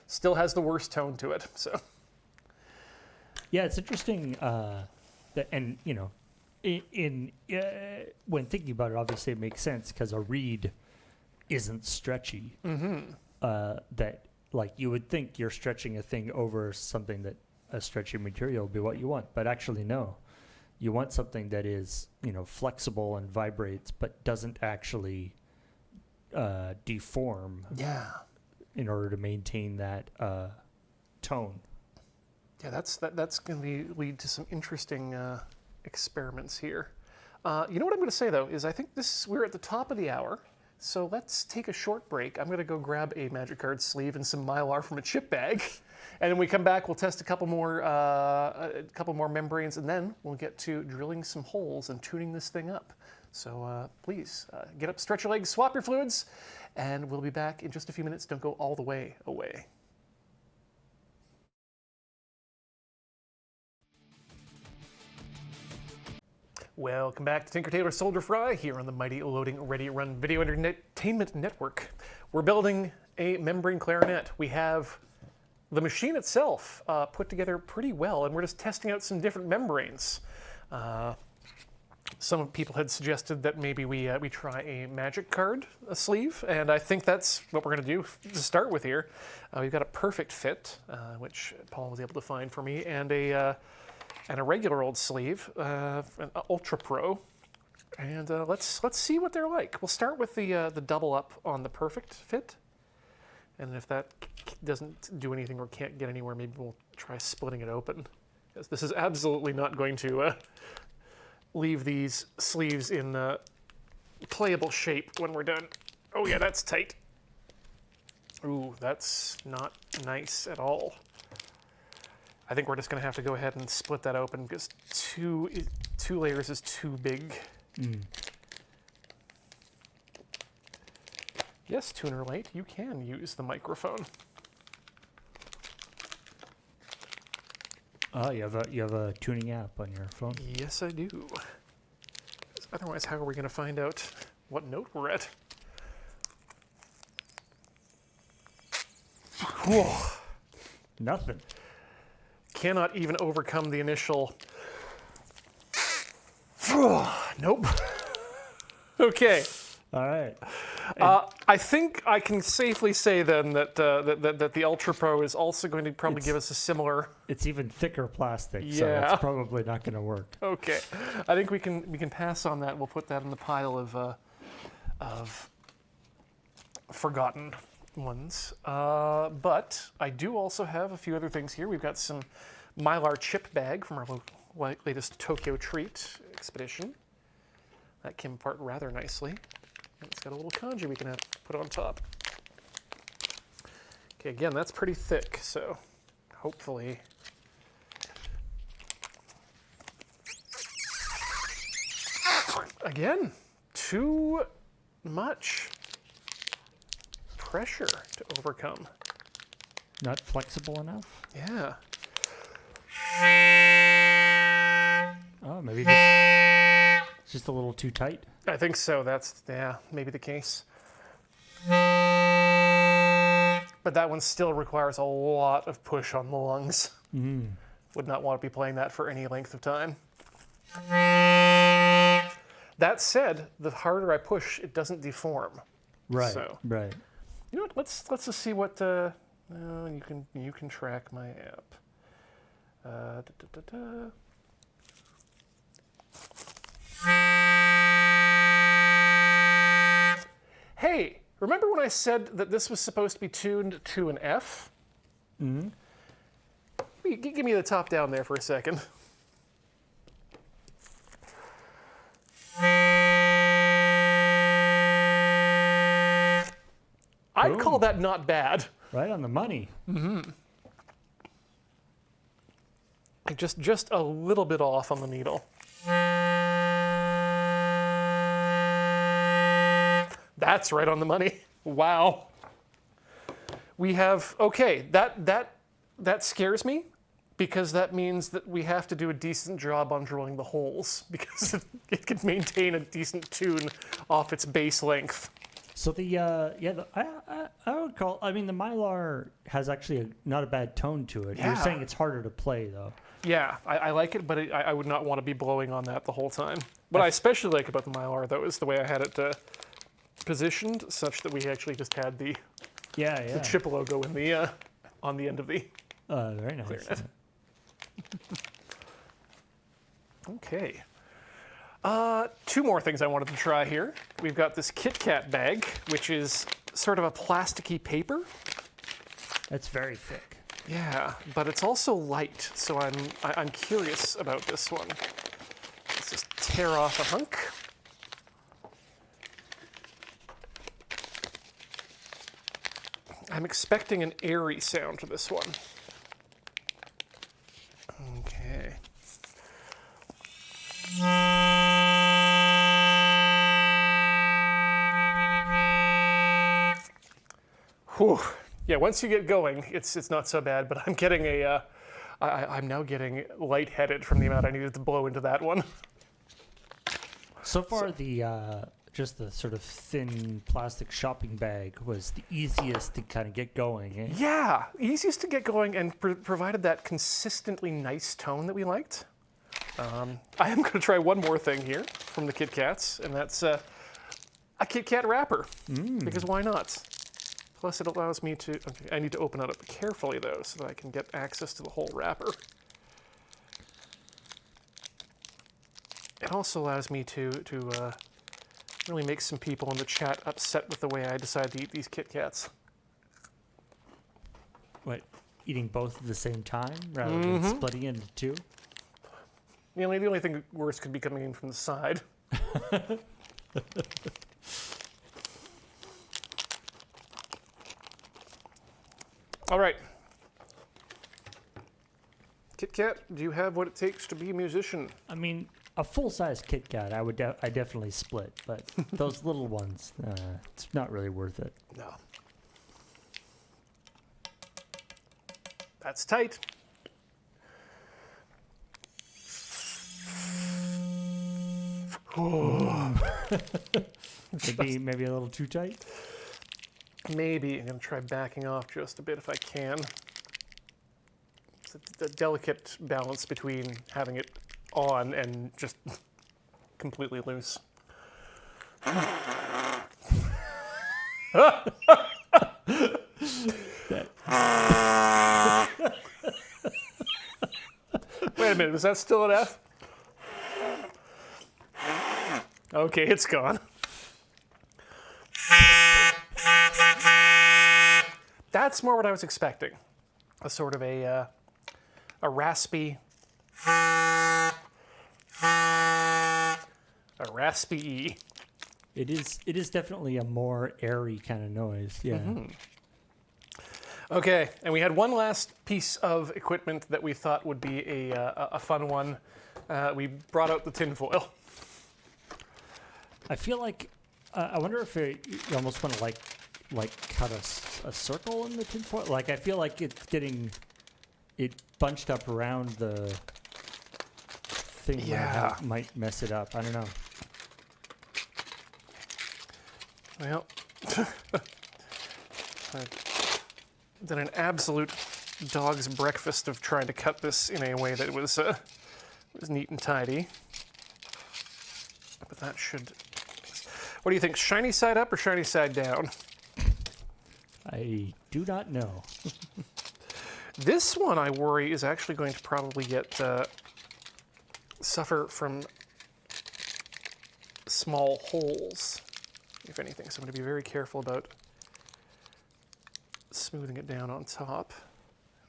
A: still has the worst tone to it. So
B: yeah, it's interesting that, and you know, when thinking about it, obviously it makes sense because a reed isn't stretchy. That like you would think you're stretching a thing over something that a stretchy material would be what you want, but actually no. You want something that is, you know, flexible and vibrates, but doesn't actually deform.
A: Yeah.
B: In order to maintain that tone.
A: Yeah, that's going to lead to some interesting experiments here. You know what I'm going to say though is I think we're at the top of the hour, so let's take a short break. I'm going to go grab a Magic Card sleeve and some Mylar from a chip bag, and when we come back, we'll test a couple more membranes, and then we'll get to drilling some holes and tuning this thing up. So please get up, stretch your legs, swap your fluids, and we'll be back in just a few minutes. Don't go all the way away. Welcome back to Tinker Tailor Soldier Fry here on the mighty Loading Ready Run Video Entertainment Network. We're building a membrane clarinet. We have the machine itself put together pretty well, and we're just testing out some different membranes. Some people had suggested that maybe we try a Magic Card sleeve, and I think that's what we're going to do to start with here. We've got a perfect fit, which Paul was able to find for me, and a regular old sleeve, an Ultra Pro, and let's see what they're like. We'll start with the double up on the perfect fit, and if that doesn't do anything or can't get anywhere, maybe we'll try splitting it open. Because this is absolutely not going to leave these sleeves in playable shape when we're done. Oh yeah, that's tight. Ooh, that's not nice at all. I think we're just going to have to go ahead and split that open because two layers is too big. Yes, Tuner Light, you can use the microphone.
B: Oh, you have a tuning app on your phone?
A: Yes, I do. 'Cause otherwise, how are we going to find out what note we're at? Whoa.
B: Nothing.
A: Cannot even overcome the initial. Nope. Okay.
B: All right.
A: I think I can safely say then that the Ultra Pro is also going to probably give us a similar.
B: It's even thicker plastic, so
A: Yeah.
B: it's probably not going to work.
A: Okay, I think we can pass on that. We'll put that in the pile of forgotten ones. But I do also have a few other things here. We've got some Mylar chip bag from our latest Tokyo Treat expedition. That came apart rather nicely. And it's got a little kanji we can put on top. Okay, again, that's pretty thick, so hopefully. Again, too much pressure to overcome.
B: Not flexible enough?
A: Yeah.
B: Oh, maybe it's just a little too tight.
A: I think so. That's, yeah, maybe the case. But that one still requires a lot of push on the lungs. Would not want to be playing that for any length of time. That said, the harder I push, it doesn't deform.
B: Right.
A: So,
B: right.
A: you know what? Let's just see what. You can track my app. Hey, remember when I said that this was supposed to be tuned to an F?
B: Mm-hmm.
A: Give me the top down there for a second. I'd call that not bad.
B: Right on the money.
A: Mm-hmm. Just a little bit off on the needle. That's right on the money. Wow. We have, okay, that That scares me because that means that we have to do a decent job on drilling the holes because it can maintain a decent tune off its base length.
B: So I would call. I mean, the Mylar has actually not a bad tone to it.
A: Yeah.
B: You're saying it's harder to play though.
A: Yeah, I like it, but I would not want to be blowing on that the whole time. What I especially like about the Mylar, though, is the way I had it positioned, such that we actually just had the chip logo in the on the end of the
B: very nice.
A: Clarinet. Okay. Two more things I wanted to try here. We've got this Kit Kat bag, which is sort of a plasticky paper.
B: That's very thick.
A: Yeah, but it's also light, so I'm curious about this one. Let's just tear off a hunk. I'm expecting an airy sound to this one. Okay. Whew. Yeah, once you get going, it's not so bad, but I'm getting I'm now getting lightheaded from the amount I needed to blow into that one.
B: So far, just the sort of thin plastic shopping bag was the easiest to kind of get going. Eh?
A: Yeah, easiest to get going and provided that consistently nice tone that we liked. I am going to try one more thing here from the Kit Kats, and that's a Kit Kat wrapper, because why not? Plus it allows me to, okay, I need to open it up carefully though, so that I can get access to the whole wrapper. It also allows me to really make some people in the chat upset with the way I decide to eat these Kit Kats.
B: What, eating both at the same time rather than splitting into two?
A: The only thing worse could be coming in from the side. All right. Kit Kat, do you have what it takes to be a musician?
B: I mean, a full-size Kit Kat, I definitely split, but those little ones, it's not really worth it.
A: No. That's tight.
B: Maybe a little too tight.
A: Maybe. I'm going to try backing off just a bit if I can. It's a delicate balance between having it on and just completely loose. Wait a minute, is that still an F? Okay, it's gone. That's more what I was expecting. A sort of a raspy, E.
B: It is definitely a more airy kind of noise. Yeah.
A: Okay, and we had one last piece of equipment that we thought would be a fun one. We brought out the tinfoil.
B: I feel like I wonder if you almost want to like cut a circle in the tinfoil. Like I feel like it's getting it bunched up around the thing.
A: Yeah,
B: might mess it up. I don't know.
A: Well, I've done an absolute dog's breakfast of trying to cut this in a way that was neat and tidy. But that should. What do you think? Shiny side up or shiny side down?
B: I do not know.
A: This one, I worry, is actually going to probably suffer from small holes, if anything. So I'm going to be very careful about smoothing it down on top.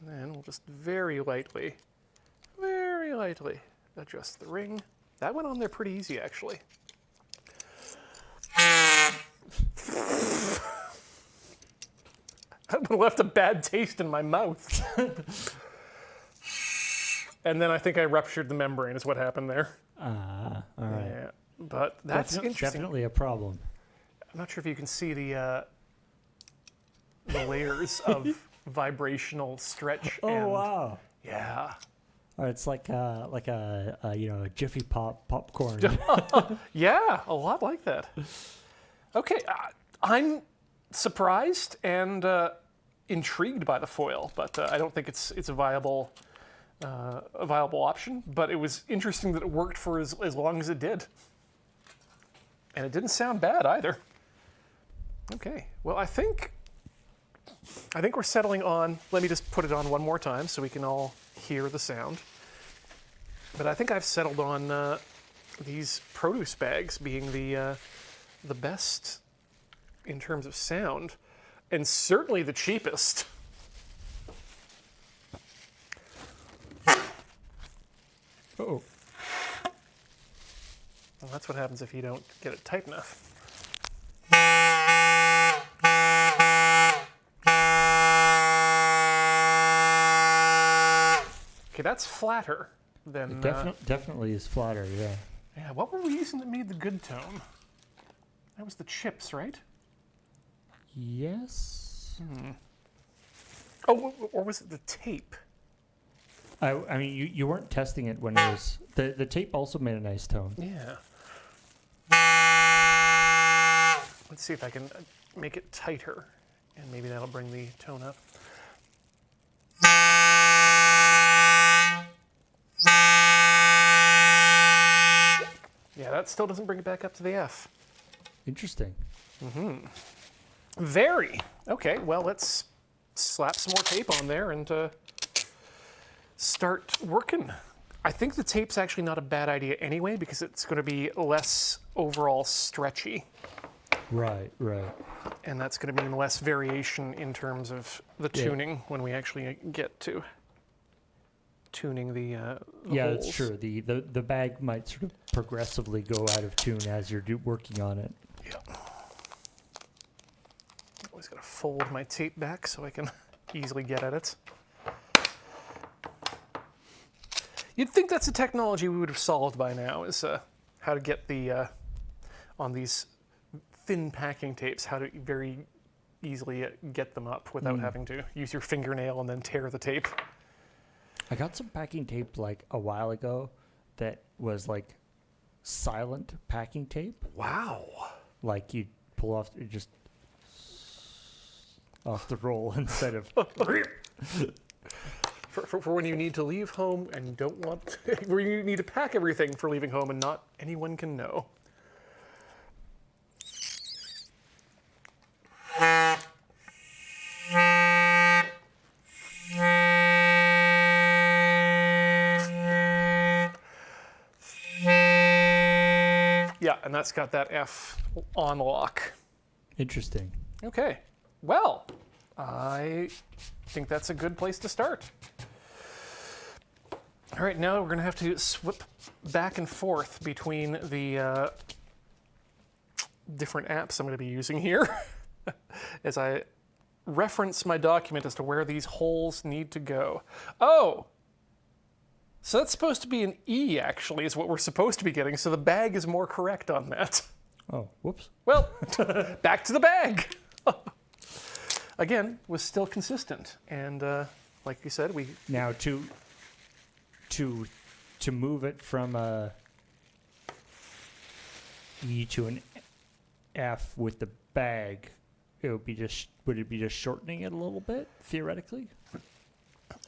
A: And then we'll just very lightly adjust the ring. That went on there pretty easy, actually. That one left a bad taste in my mouth. And then I think I ruptured the membrane is what happened there.
B: All right.
A: Yeah, but that's interesting.
B: Definitely a problem.
A: I'm not sure if you can see the layers of vibrational stretch.
B: Oh
A: and
B: wow!
A: Yeah.
B: Or it's like a Jiffy Pop popcorn.
A: Yeah, a lot like that. Okay, I'm surprised and intrigued by the foil, but I don't think it's a viable option. But it was interesting that it worked for as long as it did, and it didn't sound bad either. Okay, well I think we're settling on. Let me just put it on one more time so we can all hear the sound. But I think I've settled on these produce bags being the best in terms of sound, and certainly the cheapest.
B: Oh,
A: Well, that's what happens if you don't get it tight enough. Okay, that's flatter than...
B: definitely is flatter. Yeah.
A: Yeah, what were we using that made the good tone? That was the chips, right?
B: Yes.
A: Oh, or was it the tape?
B: I mean, you weren't testing it when it was the tape also made a nice tone.
A: Yeah. Let's see if I can make it tighter, and maybe that'll bring the tone up. Yeah, that still doesn't bring it back up to the F.
B: Interesting.
A: Very. Okay, well, let's slap some more tape on there and start working. I think the tape's actually not a bad idea anyway, because it's going to be less overall stretchy.
B: Right.
A: And that's going to mean less variation in terms of the tuning when we actually get to tuning the
B: yeah,
A: holes.
B: that's true. The bag might sort of progressively go out of tune as you're working on it.
A: Yeah. Always got to fold my tape back so I can easily get at it. You'd think that's a technology we would have solved by now, is how to get the, on these thin packing tapes, how to very easily get them up without having to use your fingernail and then tear the tape.
B: I got some packing tape like a while ago that was like silent packing tape.
A: Wow.
B: Like you'd pull off just off the roll instead of
A: For when you need to leave home and you don't want, where you need to pack everything for leaving home and not anyone can know. Yeah, and that's got that F on lock.
B: Interesting.
A: Okay, well, I think that's a good place to start. All right, now we're going to have to swip back and forth between the different apps I'm going to be using here as I reference my document as to where these holes need to go. Oh, so that's supposed to be an E, actually, is what we're supposed to be getting, so the bag is more correct on that.
B: Oh, whoops.
A: Well, back to the bag. Again, was still consistent, and like you said, we
B: Now to move it from a E to an F with the bag, would it be just shortening it a little bit theoretically?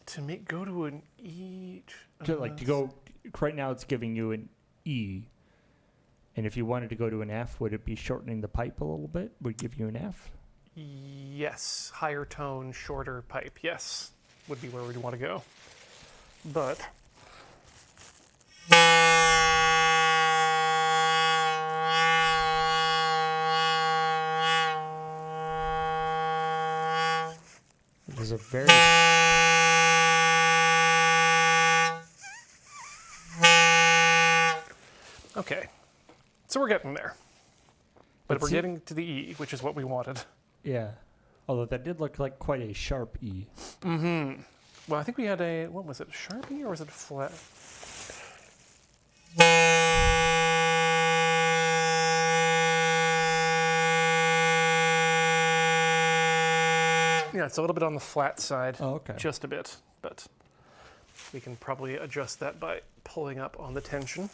A: to go to an E.
B: To go right now, it's giving you an E, and if you wanted to go to an F, would it be shortening the pipe a little bit? Would give you an F?
A: Yes, higher tone, shorter pipe. Yes, would be where we'd want to go. But
B: There's a very
A: okay, so we're getting there. But we're getting to the E, which is what we wanted.
B: yeah. Although that did look like quite a sharp E.
A: Mm-hmm. Well, I think we had a, what was it, a sharp E or was it a flat? Yeah, it's a little bit on the flat side.
B: Oh, okay.
A: Just a bit, but we can probably adjust that by pulling up on the tension.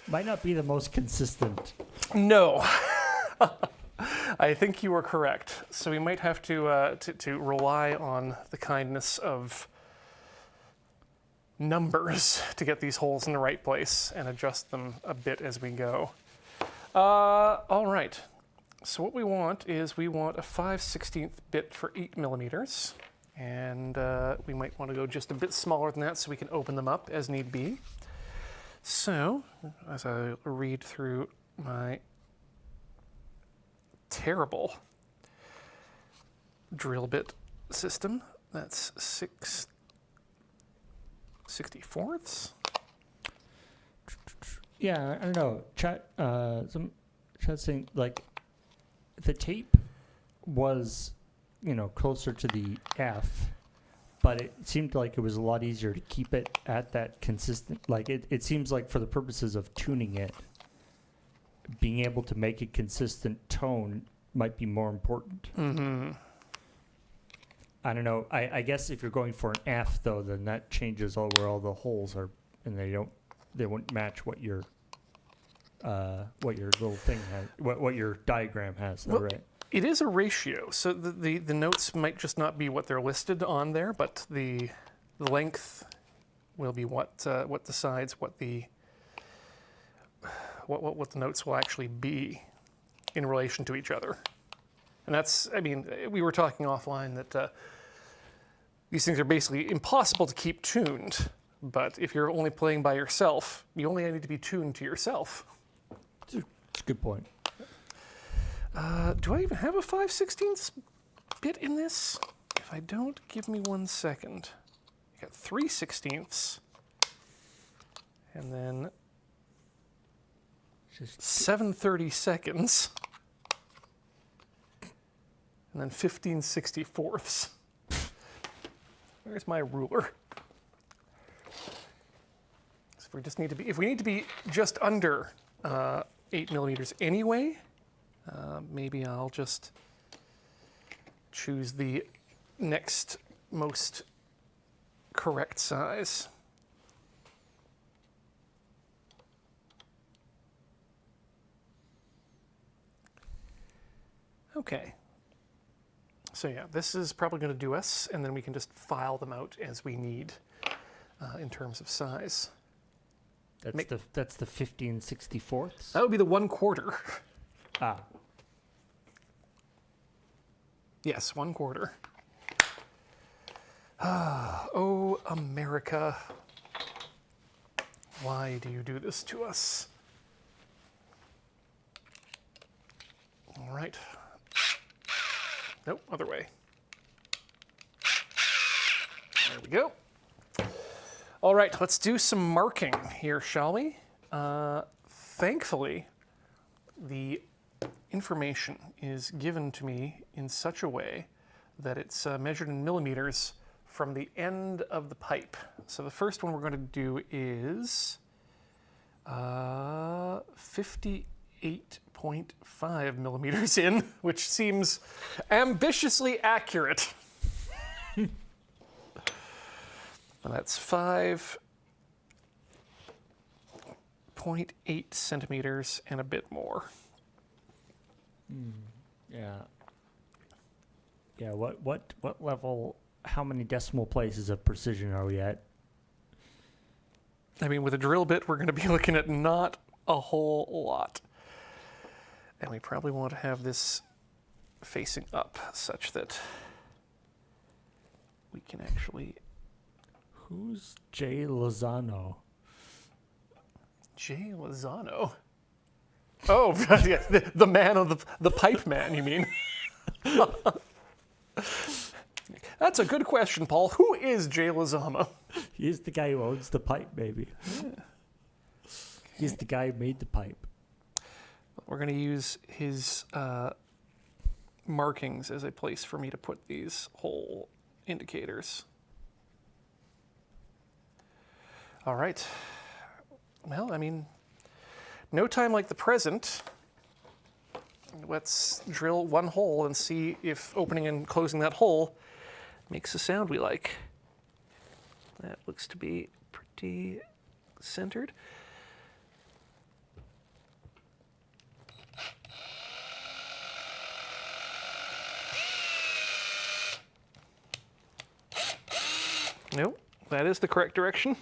B: Might not be the most consistent.
A: No. I think you are correct. So we might have to rely on the kindness of numbers to get these holes in the right place and adjust them a bit as we go. All right. So what we want is we want a 5/16 bit for 8 millimeters. And we might want to go just a bit smaller than that so we can open them up as need be. So, as I read through my terrible drill bit system, that's 6/64ths.
B: Yeah, I don't know. Some chat saying like the tape was, closer to the F, but it seemed like it was a lot easier to keep it at that consistent. Like it seems like for the purposes of tuning it, being able to make a consistent tone might be more important.
A: Mm-hmm.
B: I don't know. I guess if you're going for an F though, then that changes where all the holes are, and they won't match what your little thing has, what your diagram has. Though,
A: Well,
B: right?
A: It is a ratio, so the notes might just not be what they're listed on there, but the length will be what the sides, what the notes will actually be in relation to each other. And that's, we were talking offline that these things are basically impossible to keep tuned, but if you're only playing by yourself, you only need to be tuned to yourself.
B: It's a good point.
A: Do I even have a 5/16 bit in this? If I don't, give me 1 second. I got 3/16, and then
B: Just
A: 7/32, and then 15/64. Where's my ruler? So if we need to be just under 8 millimeters anyway. Maybe I'll just choose the next most correct size. Okay. So yeah, this is probably going to do us, and then we can just file them out as we need in terms of size.
B: That's the 15/64.
A: That would be the 1/4.
B: Ah.
A: Yes, 1/4. Oh, America. Why do you do this to us? All right. Nope, other way. There we go. All right, let's do some marking here, shall we? Thankfully, the information is given to me in such a way that it's measured in millimeters from the end of the pipe. So the first one we're going to do is 58.5 millimeters in, which seems ambitiously accurate. And that's 5.8 centimeters and a bit more.
B: Yeah. Yeah. What level? How many decimal places of precision are we at?
A: With a drill bit, we're going to be looking at not a whole lot. And we probably want to have this facing up such that we can actually...
B: Who's Jay Lozano?
A: Jay Lozano? Oh, yeah, the man of the pipe man, you mean? That's a good question, Paul. Who is Jay Lozano?
B: He's the guy who owns the pipe, baby. Yeah. He's the guy who made the pipe.
A: we're going to use his markings as a place for me to put these hole indicators. All right. Well, I mean, no time like the present. Let's drill one hole and see if opening and closing that hole makes the sound we like. That looks to be pretty centered. Nope, that is the correct direction.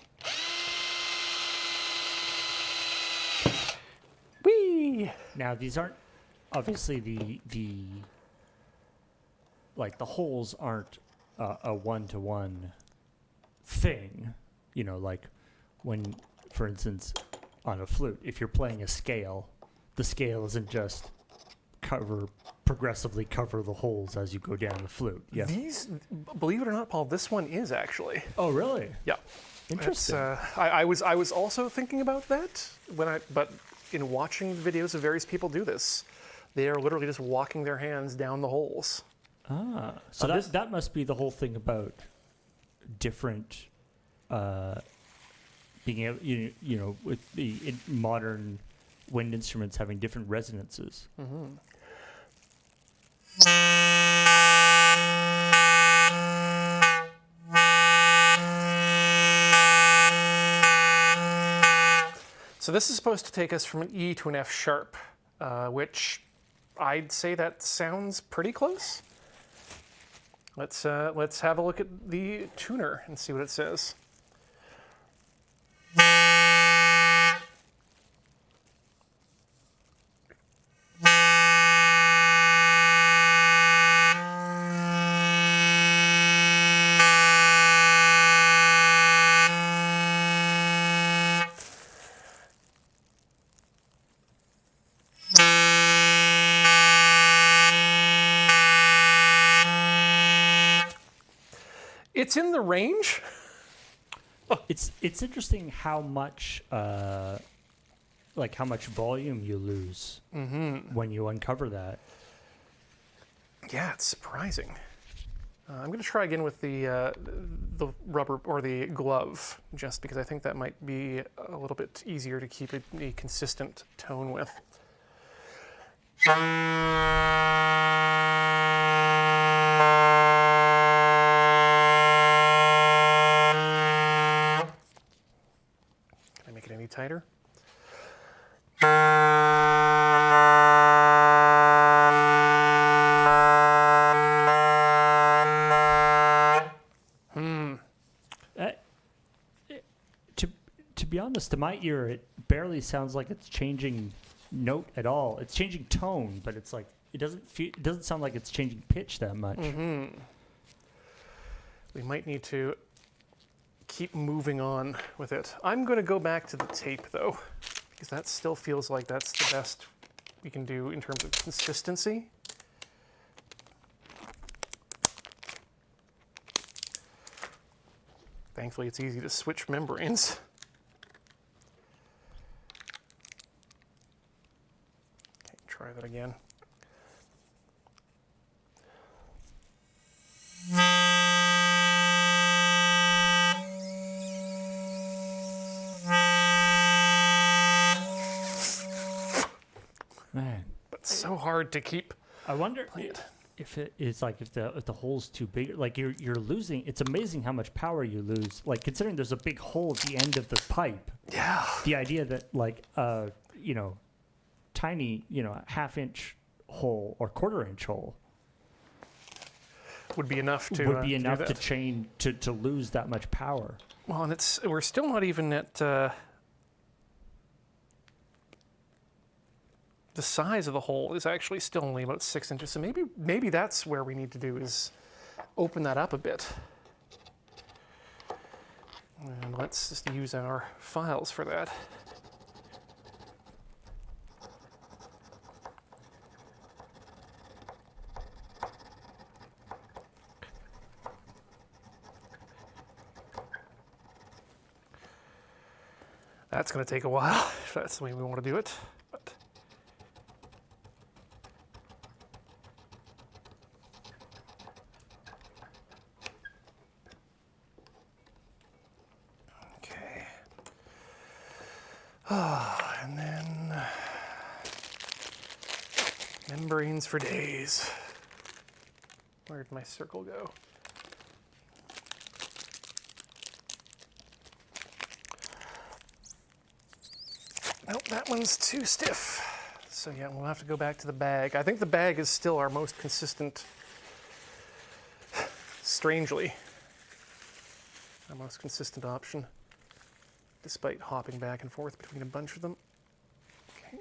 A: Whee!
B: Now these aren't obviously the holes aren't a one-to-one thing. You know, like when, for instance, on a flute, if you're playing a scale, the scale isn't just progressively cover the holes as you go down the flute. Yeah.
A: These, believe it or not, Paul, this one is actually.
B: Oh, really?
A: Yeah.
B: Interesting.
A: I was also thinking about that but in watching videos of various people do this, they are literally just walking their hands down the holes.
B: Ah, so that must be the whole thing about different, being able, you know, with the modern wind instruments having different resonances.
A: Mm-hmm. So this is supposed to take us from an E to an F sharp, which I'd say that sounds pretty close. Let's have a look at the tuner and see what it says. It's in the range.
B: It's interesting how much how much volume you lose when you uncover that.
A: Yeah, it's surprising. I'm going to try again with the rubber or the glove, just because I think that might be a little bit easier to keep a consistent tone with. Can I make it any tighter?
B: To be honest, to my ear, it barely sounds like it's changing note at all. It's changing tone, but it's like it doesn't sound like it's changing pitch that much.
A: Mm-hmm. We might need to keep moving on with it. I'm going to go back to the tape though, because that still feels like that's the best we can do in terms of consistency. Thankfully, it's easy to switch membranes. Okay, try that again.
B: Man,
A: But so hard to keep.
B: I wonder
A: playing it.
B: if the hole's too big. Like you're losing. It's amazing how much power you lose. Like considering there's a big hole at the end of the pipe.
A: Yeah.
B: The idea that tiny, half-inch hole or quarter-inch hole
A: Would be enough to
B: would be
A: do
B: enough
A: that.
B: to lose that much power.
A: Well, and we're still not even at the size of the hole is actually still only about 6 inches. So maybe that's where we need to do is open that up a bit. And let's just use our files for that. That's going to take a while, if that's the way we want to do it. But And then membranes for days. Where'd my circle go? Nope, that one's too stiff. So yeah, we'll have to go back to the bag. I think the bag is still our most consistent, strangely, our most consistent option, despite hopping back and forth between a bunch of them. Okay.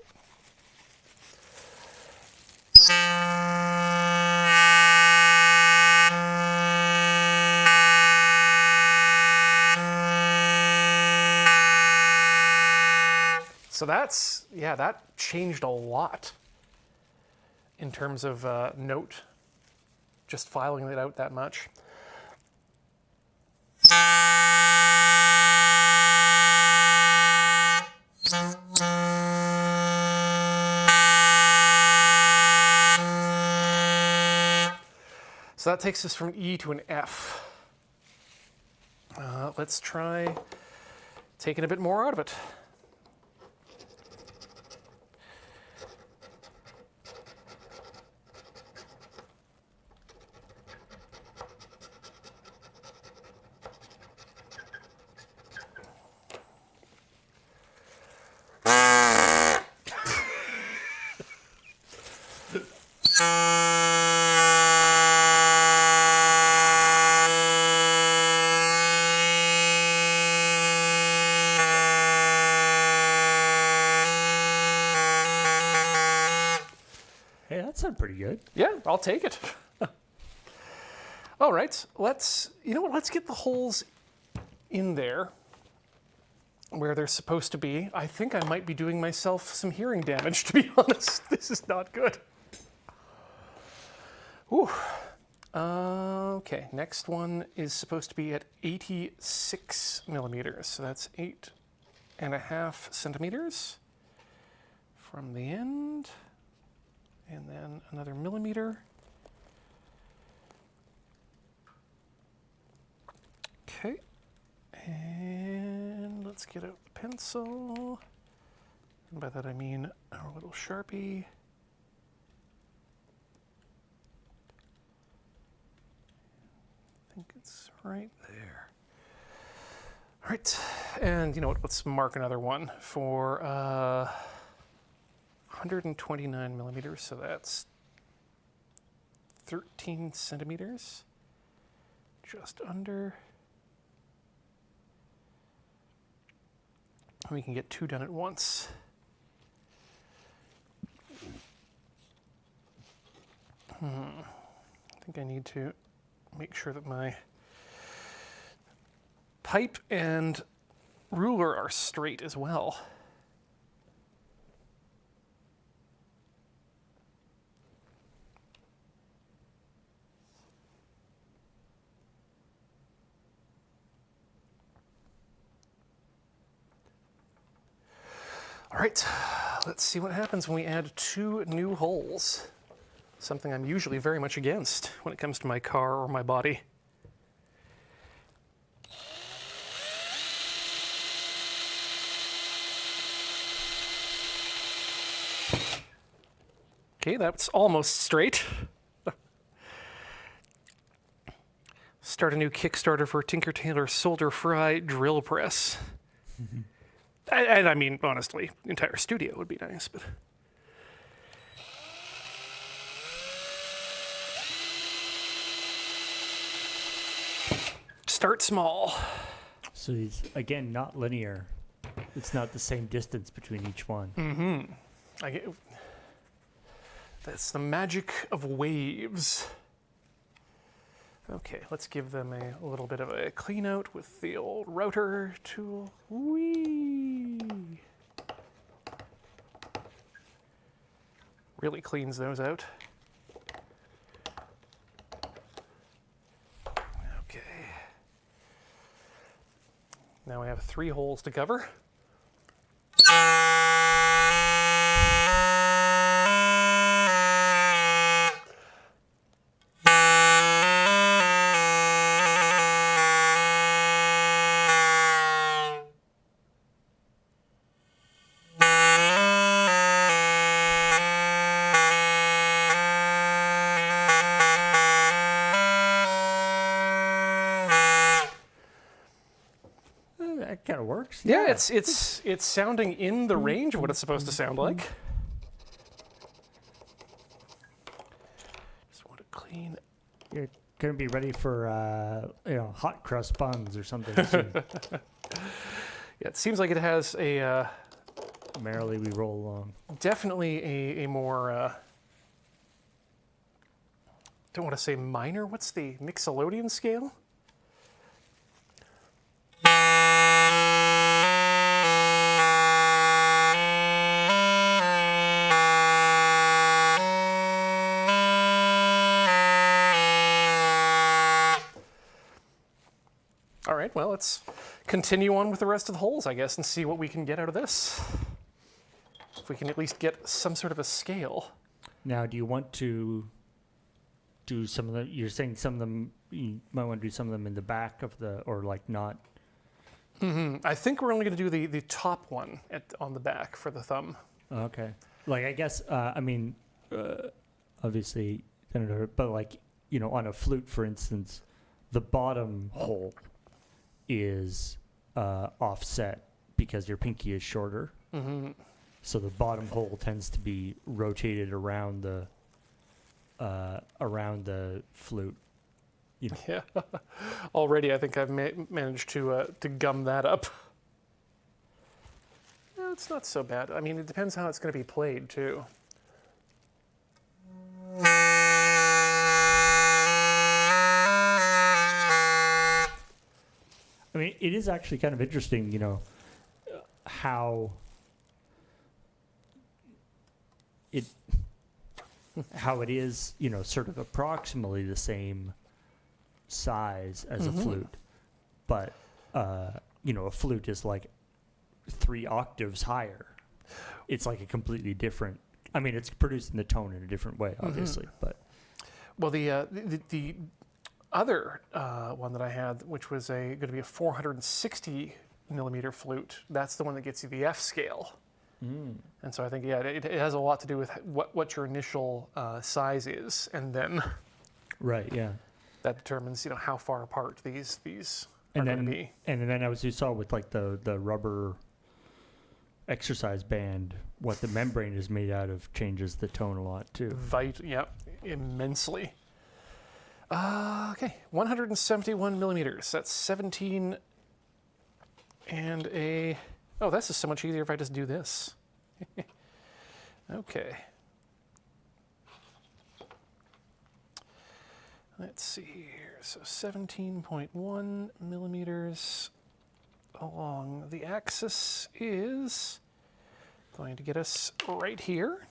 A: So that's, yeah, that changed a lot in terms of note, just filing it out that much. So that takes us from E to an F. Let's try taking a bit more out of it.
B: Hey, that sounded pretty good.
A: Yeah, I'll take it. All right, let's get the holes in there where they're supposed to be. I think I might be doing myself some hearing damage, to be honest. This is not good. Ooh. Okay, next one is supposed to be at 86 millimeters. So that's 8.5 centimeters from the end. And then another millimeter. Okay. And let's get out the pencil. And by that I mean our little Sharpie. I think it's right there. All right. And you know what? Let's mark another one for 129 millimeters, so that's 13 centimeters, just under. And we can get two done at once. I think I need to make sure that my pipe and ruler are straight as well. All right, let's see what happens when we add two new holes. Something I'm usually very much against when it comes to my car or my body. Okay, that's almost straight. Start a new Kickstarter for Tinker Tailor Solder Fry drill press. And I mean, honestly, entire studio would be nice, but. Start small.
B: So it's, again, not linear. It's not the same distance between each one.
A: Mm-hmm. That's the magic of waves. Okay, let's give them a little bit of a clean out with the old router tool. Whee! Really cleans those out. Okay. Now we have 3 holes to cover.
B: works.
A: Yeah, it's sounding in the range of what it's supposed to sound like. Just want to clean.
B: You're gonna be ready for hot crust buns or something soon.
A: Yeah, it seems like it has a
B: Merrily we roll along.
A: definitely a more don't want to say minor. What's the mixolydian scale? All right, well, let's continue on with the rest of the holes, I guess, and see what we can get out of this. If we can at least get some sort of a scale.
B: Now, do you want to do some of them? You're saying some of them, you might want to do some of them in the back of the, or like not.
A: I think we're only going to do the top one on the back for the thumb.
B: Okay. Like, I guess, obviously, but like, on a flute, for instance, the bottom hole is offset because your pinky is shorter.
A: Mm-hmm.
B: So the bottom hole tends to be rotated around the flute.
A: Yeah. Already, I think I've managed to gum that up. No, it's not so bad. I mean, it depends how it's going to be played, too.
B: I mean, it is actually kind of interesting, how it is, sort of approximately the same size as a flute, but a flute is like 3 octaves higher. It's like a completely different. I mean, it's producing the tone in a different way, obviously, but
A: well, the other one that I had, which was going to be a 460 millimeter flute, that's the one that gets you the F scale. And so I think, yeah, it has a lot to do with what your initial size is, and then
B: right, yeah,
A: that determines how far apart these are going to be.
B: And then as you saw with like the rubber exercise band, what the membrane is made out of changes the tone a lot too. Immensely.
A: Okay, 171 millimeters. That's 17 and a... Oh, this is so much easier if I just do this. Okay. Let's see here. So 17.1 millimeters along the axis is going to get us right here.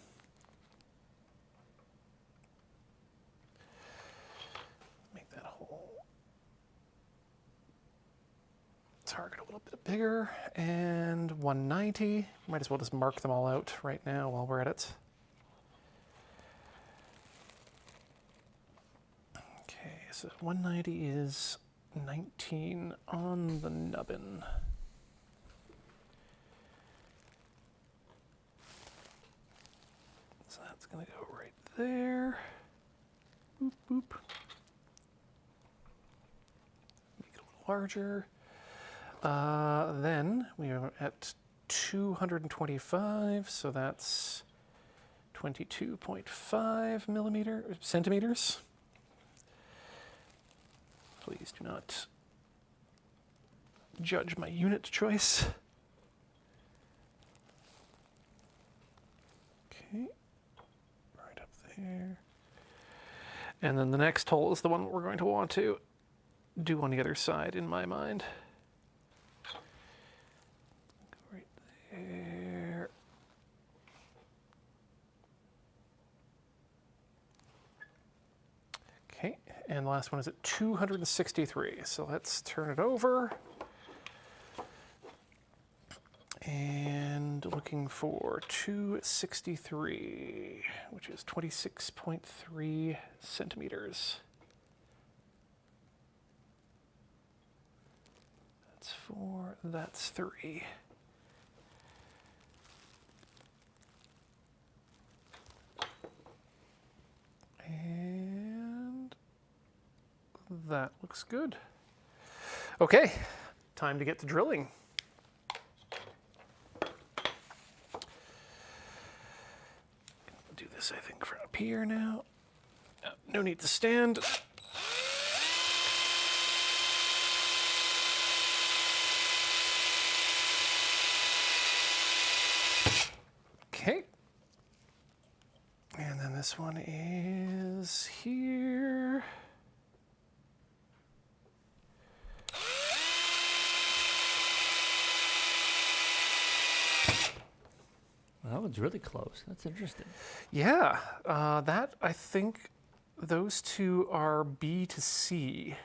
A: Target a little bit bigger, and 190. Might as well just mark them all out right now while we're at it. Okay, so 190 is 19 on the nubbin. So that's going to go right there. Boop, boop. Make it a little larger. Then we are at 225, so that's 22.5 centimeters. Please do not judge my unit choice. Okay, right up there. And then the next hole is the one we're going to want to do on the other side, in my mind. There. Okay, and the last one is at 263. So let's turn it over. And looking for 263, which is 26.3 centimeters. That's 4, that's 3. And that looks good. Okay, time to get to drilling. up here now. No need to stand. Okay. And then this one is here.
B: Well, that one's really close. That's interesting.
A: Yeah, that, I think those two are B to C.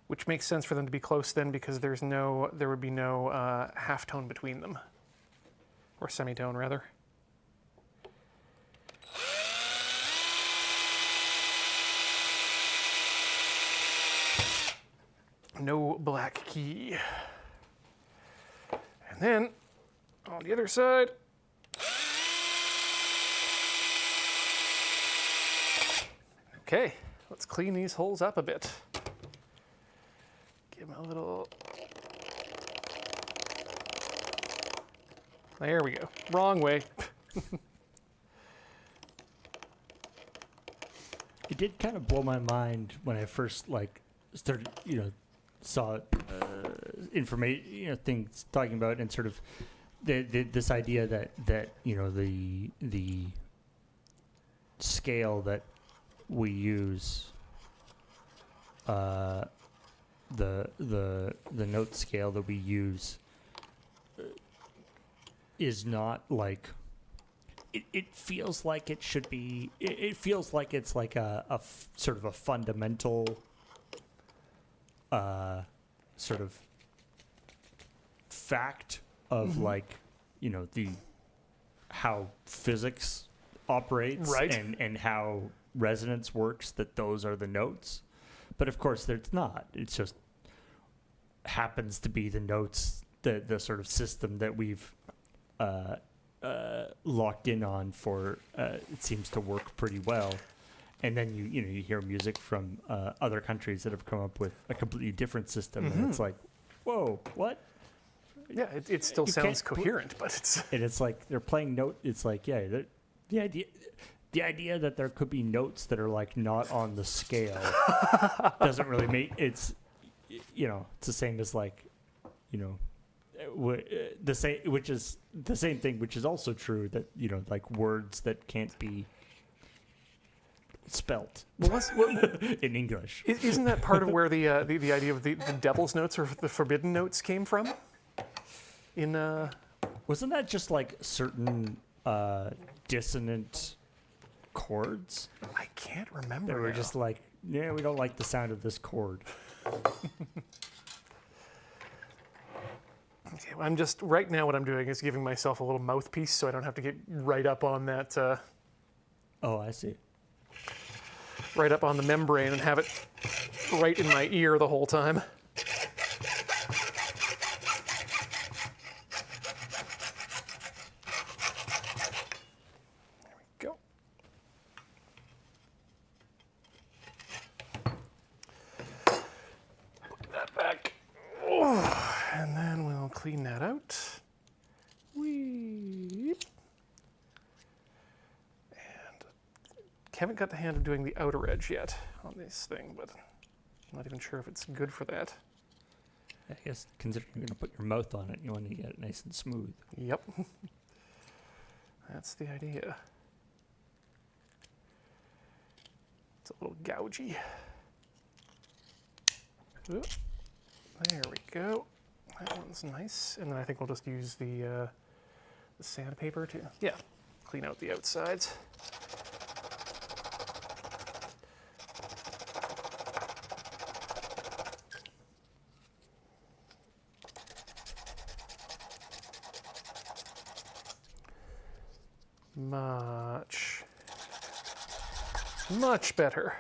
A: Which makes sense for them to be close then, because there would be no half tone between them. Or semitone, rather. No black key. And then, on the other side, okay, let's clean these holes up a bit. Give them a little... There we go. Wrong way.
B: It did kind of blow my mind when I first started, saw information, things talking about, and sort of this idea that the scale that we use, the note scale that we use, is not like. It feels like it should be. It feels like it's like a sort of a fundamental sort of fact of the how physics operates,
A: right,
B: and how resonance works, that those are the notes. But of course it's not. It just happens to be the notes, the sort of system that we've locked in on for it seems to work pretty well. And then you hear music from other countries that have come up with a completely different system, and it's like, whoa, what?
A: Yeah, it still sounds coherent, but it's...
B: And it's like they're playing note. It's like, yeah, the idea that there could be notes that are like not on the scale doesn't really make it's it's the same as the same, which is the same thing, which is also true, that like words that can't be spelt in English.
A: Isn't that part of where the idea of the devil's notes or the forbidden notes came from?
B: Wasn't that just like certain dissonant chords?
A: I can't remember.
B: They were just like, yeah, we don't like the sound of this chord.
A: Okay, well, I'm just right now. What I'm doing is giving myself a little mouthpiece, so I don't have to get right up on that.
B: Oh, I see.
A: Right up on the membrane and have it right in my ear the whole time. There we go. Put that back. Oh, and then we'll clean that out. Weep. Haven't got the hand of doing the outer edge yet on this thing, but I'm not even sure if it's good for that.
B: I guess considering you're going to put your mouth on it, you want to get it nice and smooth.
A: Yep. That's the idea. It's a little gougey. Oop. There we go. That one's nice. And then I think we'll just use the sandpaper to, clean out the outsides. Much better.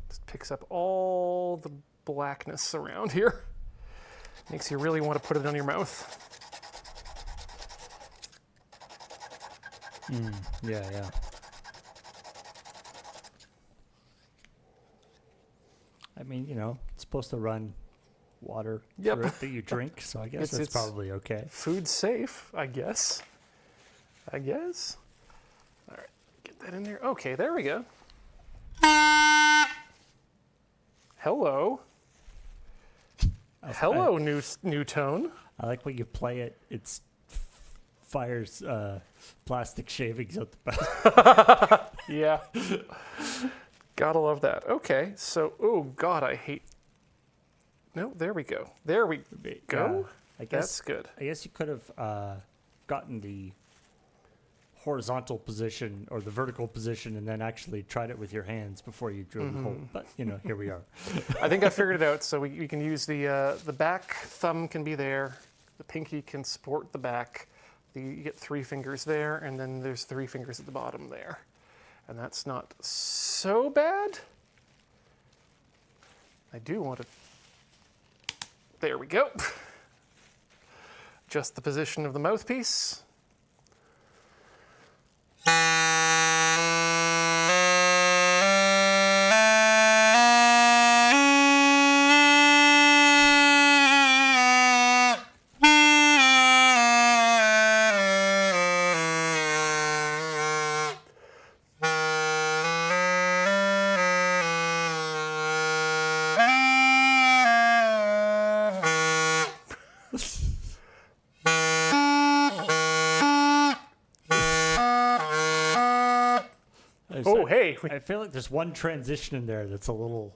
A: Just picks up all the blackness around here. Makes you really want to put it on your mouth.
B: Yeah. I mean, it's supposed to run water
A: Yep.
B: through it that you drink, so I guess
A: It's
B: that's probably okay.
A: Food safe, I guess. All right, get that in there. Okay, there we go. Hello. Hello, new tone.
B: I like when you play it. It's fires plastic shavings out the back.
A: Yeah. Gotta love that. Okay, so, oh God, I hate. No, there we go. There we go.
B: I guess
A: That's good.
B: I guess you could have gotten the horizontal position or the vertical position and then actually tried it with your hands before you drilled the hole. But, here we are.
A: I think I figured it out. So we can use the back thumb can be there. The pinky can support the back. You get 3 fingers there, and then there's 3 fingers at the bottom there. And that's not so bad. I do want to... There we go. Just the position of the mouthpiece. Oh, hey.
B: I feel like there's one transition in there that's a little...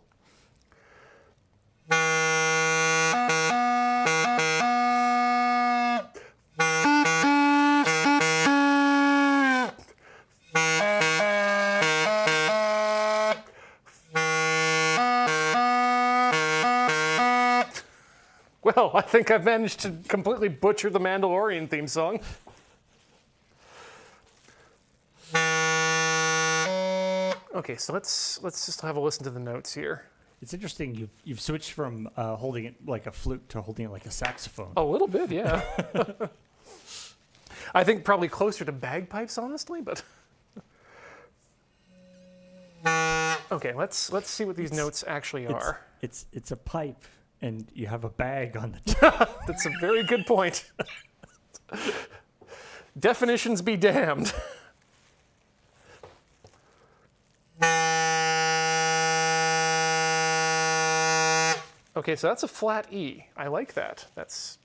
A: Well, I think I've managed to completely butcher the Mandalorian theme song. Okay, so let's just have a listen to the notes here.
B: It's interesting. You've switched from holding it like a flute to holding it like a saxophone.
A: A little bit, yeah. I think probably closer to bagpipes, honestly, but... Okay, let's see what these notes actually are.
B: It's a pipe, and you have a bag on the top.
A: That's a very good point. Definitions be damned. Okay, so that's a flat E. I like that. Let's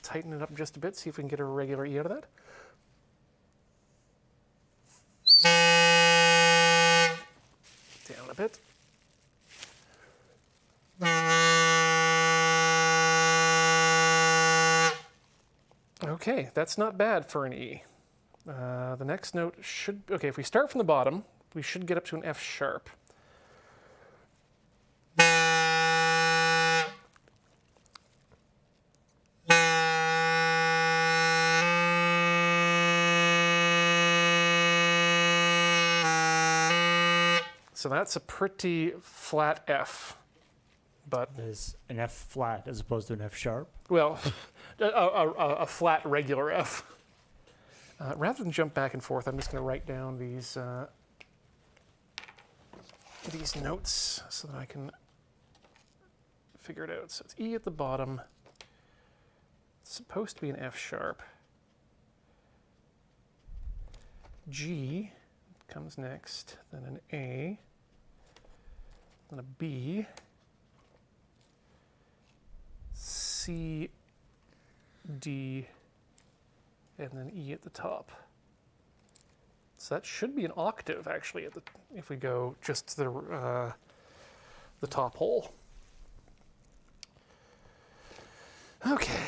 A: tighten it up just a bit, see if we can get a regular E out of that. Down a bit. Okay, that's not bad for an E. The next note should... Okay, if we start from the bottom, we should get up to an F sharp. So that's a pretty flat F, but...
B: There's an F flat as opposed to an F sharp.
A: Well, a flat regular F. Rather than jump back and forth, I'm just going to write down these notes so that I can figure it out. So it's E at the bottom. It's supposed to be an F sharp. G comes next, then an A, then a B, C, D, and then E at the top. So that should be an octave, actually, if we go just to the top hole. Okay.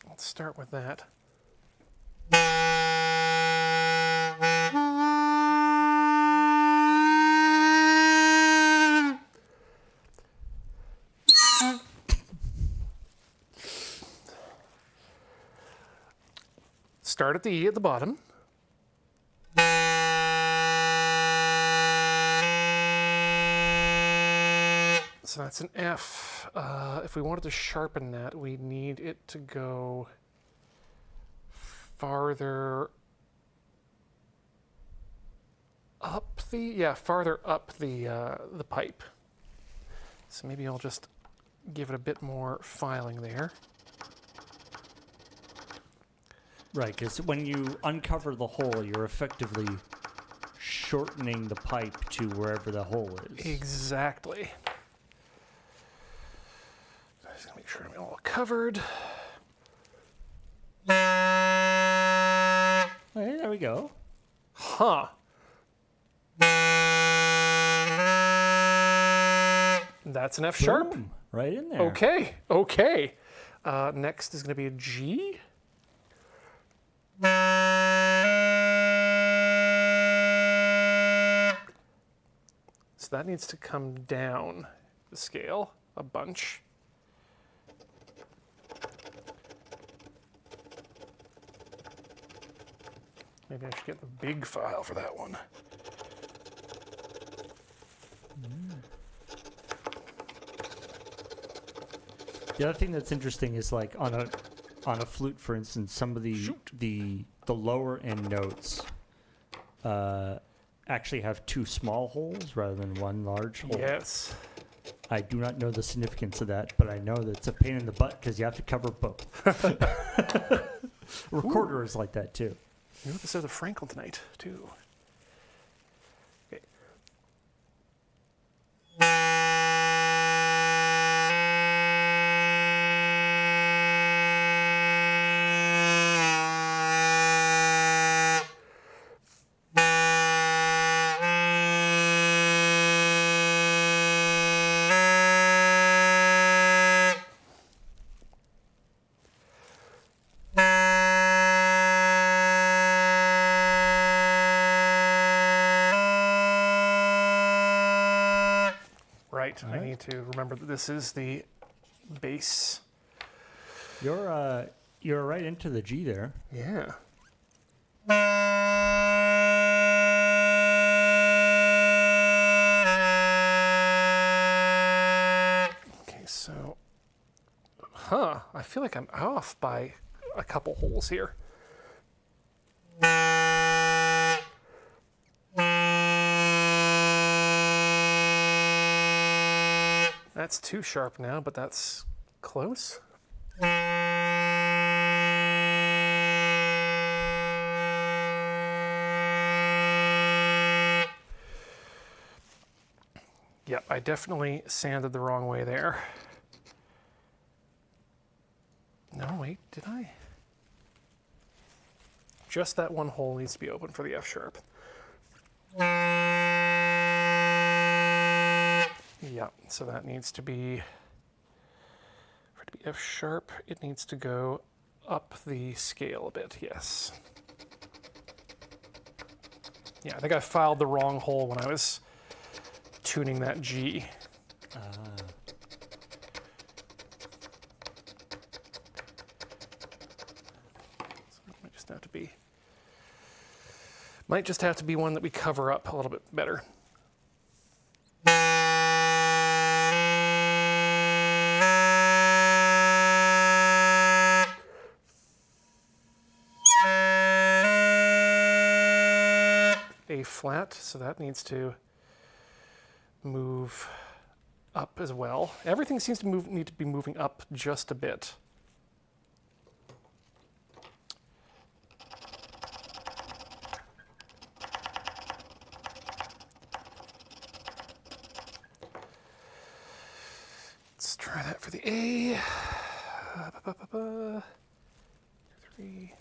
A: Let's start with that. Start at the E at the bottom. So that's an F. If we wanted to sharpen that, we need it to go farther up farther up the pipe. So maybe I'll just give it a bit more filing there.
B: Right, because when you uncover the hole, you're effectively shortening the pipe to wherever the hole is.
A: Exactly. I'm just gonna make sure I'm all covered.
B: Okay, there we go.
A: Huh. That's an F sharp.
B: Boom, right in there.
A: Okay, okay. Next is going to be a G. So that needs to come down the scale a bunch. Maybe I should get the big file for that one.
B: The other thing that's interesting is like on a flute, for instance, some of the lower end notes actually have two small holes rather than one large hole.
A: Yes.
B: I do not know the significance of that, but I know that it's a pain in the butt because you have to cover both. Recorder is like that too.
A: You know, this is the Frankel tonight too. Okay. Right. I need to remember that this is the bass.
B: You're right into the G there.
A: Yeah. Okay, so, I feel like I'm off by a couple holes here. That's too sharp now, but that's close. Yep, I definitely sanded the wrong way there. No, wait, did I? Just that one hole needs to be open for the F sharp. Yeah, so that needs to be, for it to be F sharp, it needs to go up the scale a bit, yes. Yeah, I think I filed the wrong hole when I was tuning that G. So it might just have to be one that we cover up a little bit better. A flat, so that needs to move up as well. Everything seems to need to be moving up just a bit. Let's try that for the A. 3.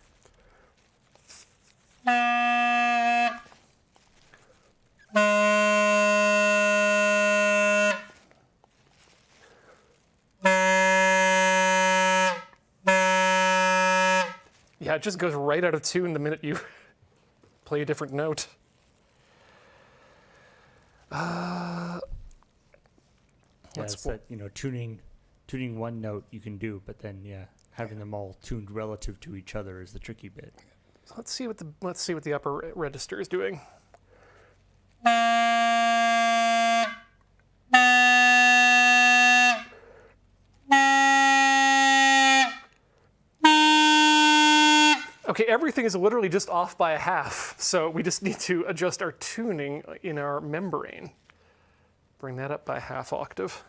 A: Yeah, it just goes right out of tune the minute you play a different note.
B: Yeah, it's that, tuning one note you can do, but then having them all tuned relative to each other is the tricky bit.
A: So let's see what the upper register is doing. Okay, everything is literally just off by a half, so we just need to adjust our tuning in our membrane. Bring that up by a half octave.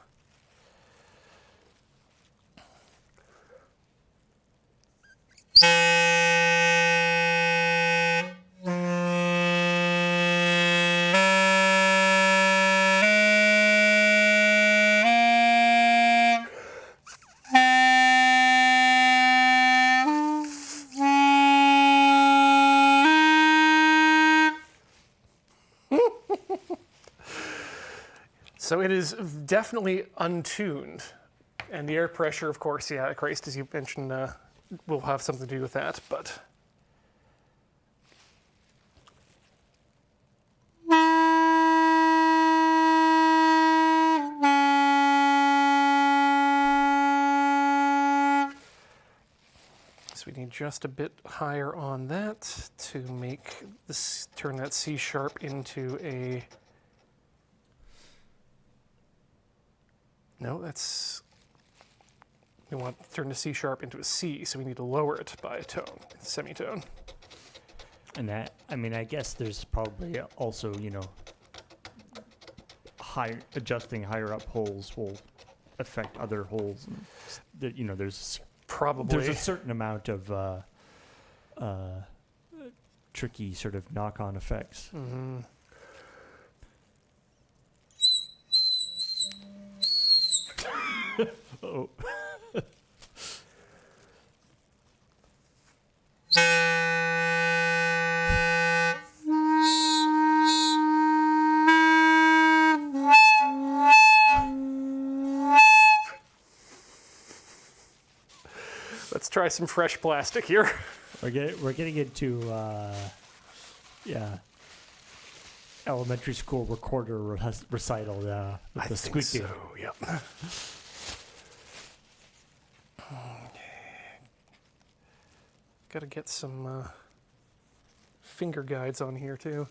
A: So it is definitely untuned. And the air pressure, of course, yeah, Christ, as you mentioned, will have something to do with that, but... So we need just a bit higher on that to make this, turn that C sharp into a... No, that's... We want to turn the C sharp into a C, so we need to lower it by a tone, semitone.
B: And that, I mean, I guess there's probably also, you know, adjusting higher up holes will affect other holes. And that, you know, there's
A: Probably.
B: a certain amount of tricky sort of knock-on effects.
A: Mm-hmm.
B: Oh.
A: Let's try some fresh plastic here.
B: We're getting into elementary school recorder recital with the squeaking.
A: So, yep. Got to get some finger guides on here too.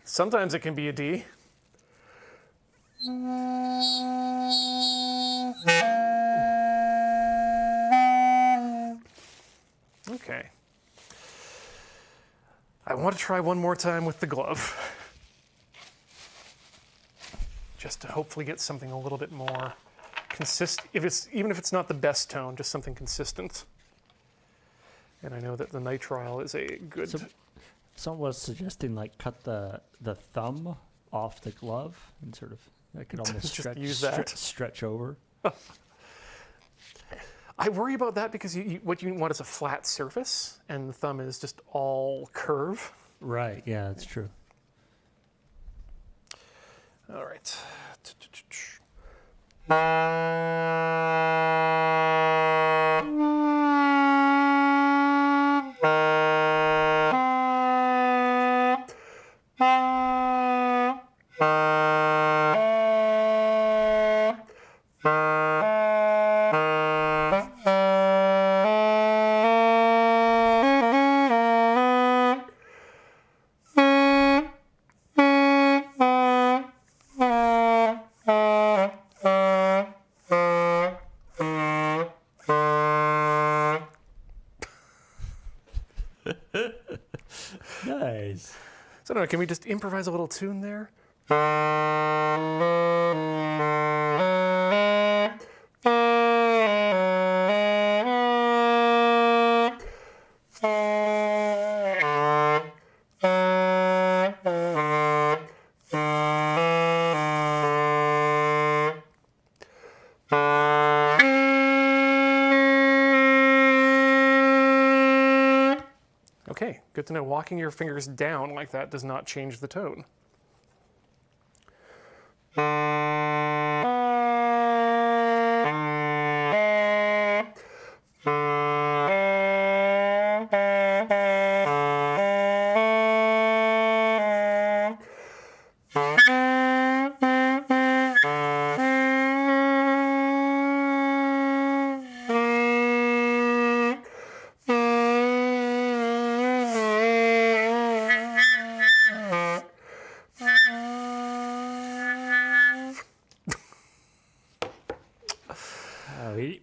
A: Sometimes it can be a D. Okay. I want to try one more time with the glove. Just to hopefully get something a little bit more consistent. Even if it's not the best tone, just something consistent. And I know that the nitrile is a good...
B: Someone was suggesting like cut the thumb off the glove and sort of that could almost stretch over.
A: I worry about that because what you want is a flat surface, and the thumb is just all curve.
B: Right. Yeah, that's true.
A: All right.
B: Nice.
A: So I don't know, can we just improvise a little tune there? Okay, good to know. Walking your fingers down like that does not change the tone.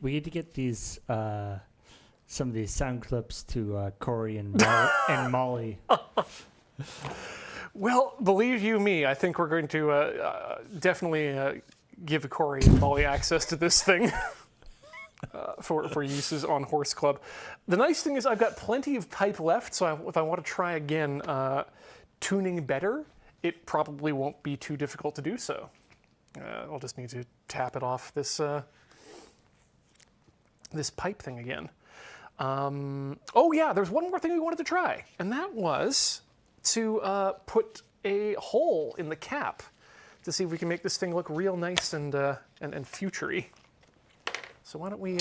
B: We need to get these some of these sound clips to Corey and Molly.
A: Well, believe you me, I think we're going to definitely give Corey and Molly access to this thing for uses on Horse Club. The nice thing is I've got plenty of pipe left, so if I want to try again tuning better, it probably won't be too difficult to do so. I'll just need to tap it off this this pipe thing again. Oh yeah, there's one more thing we wanted to try, and that was to put a hole in the cap to see if we can make this thing look real nice and futury. So why don't we,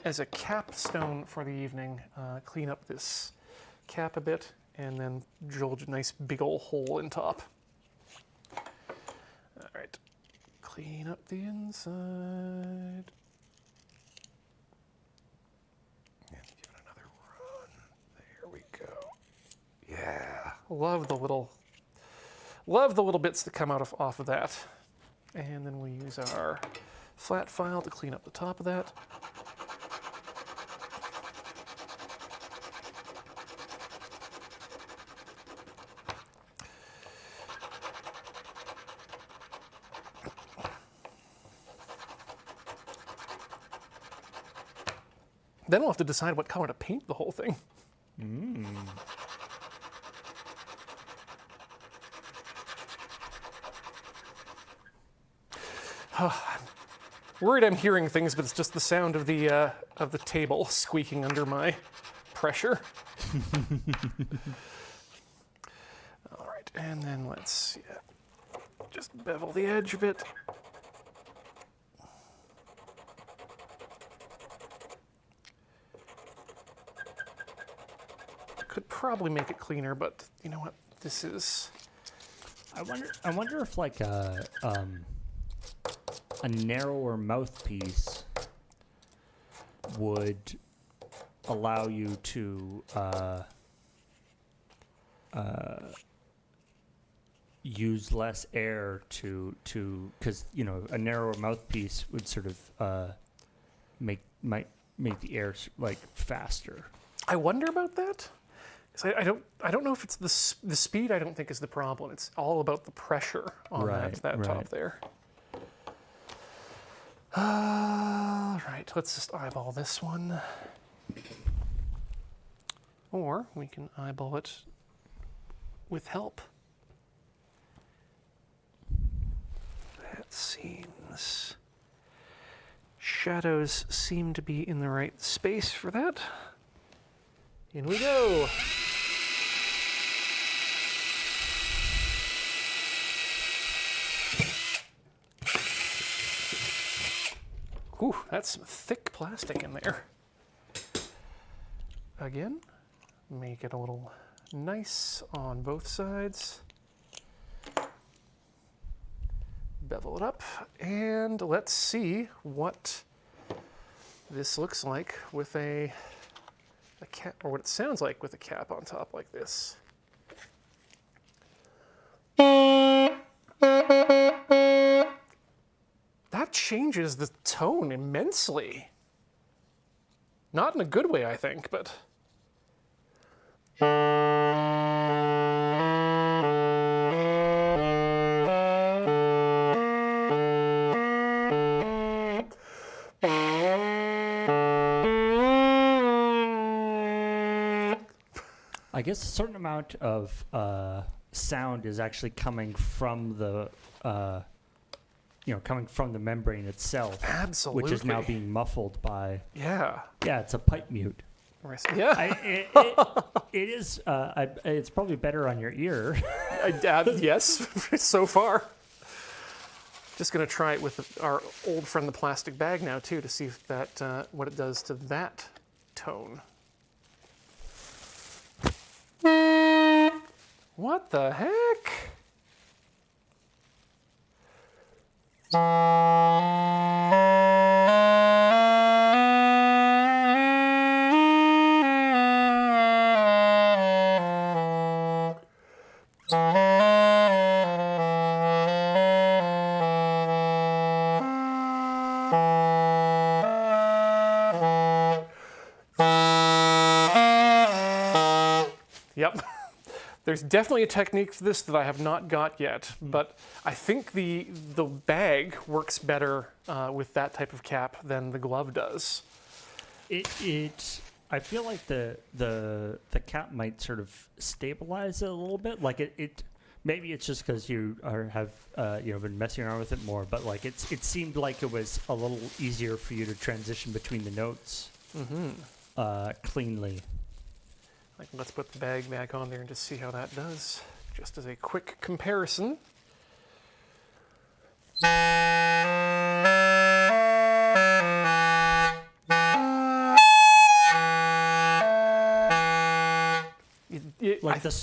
A: as a capstone for the evening, clean up this cap a bit and then drill a nice big old hole in top. All right, clean up the inside. And give it another run. There we go. Yeah, love the little bits that come out off of that. And then we'll use our flat file to clean up the top of that. Then we'll have to decide what color to paint the whole thing. Worried I'm hearing things, but it's just the sound of the table squeaking under my pressure. All right, and then let's just bevel the edge a bit. Could probably make it cleaner, but you know what? This is.
B: I wonder if like a narrower mouthpiece would allow you to use less air to because a narrower mouthpiece would sort of make the air like faster.
A: I wonder about that. 'Cause I don't know if it's the speed. I don't think is the problem. It's all about the pressure on that top there. All right, let's just eyeball this one. Or we can eyeball it with help. That seems... Shadows seem to be in the right space for that. In we go. Ooh, that's some thick plastic in there. Again, make it a little nice on both sides. Bevel it up, and let's see what this looks like with a cap, or what it sounds like with a cap on top like this. That changes the tone immensely. Not in a good way, I think, but...
B: I guess a certain amount of sound is actually coming from the coming from the membrane itself.
A: Absolutely.
B: Which is now being muffled by...
A: Yeah.
B: Yeah, it's a pipe mute.
A: Yeah.
B: It is... it's probably better on your ear.
A: Yes, so far. Just going to try it with our old friend, the plastic bag now, too, to see if that what it does to that tone. What the heck? Yep. There's definitely a technique for this that I have not got yet, but I think the bag works better with that type of cap than the glove does.
B: I feel like the cap might sort of stabilize it a little bit, like it Maybe it's just because you have been messing around with it more, but like it seemed like it was a little easier for you to transition between the notes cleanly.
A: Like, let's put the bag back on there and just see how that does, just as a quick comparison.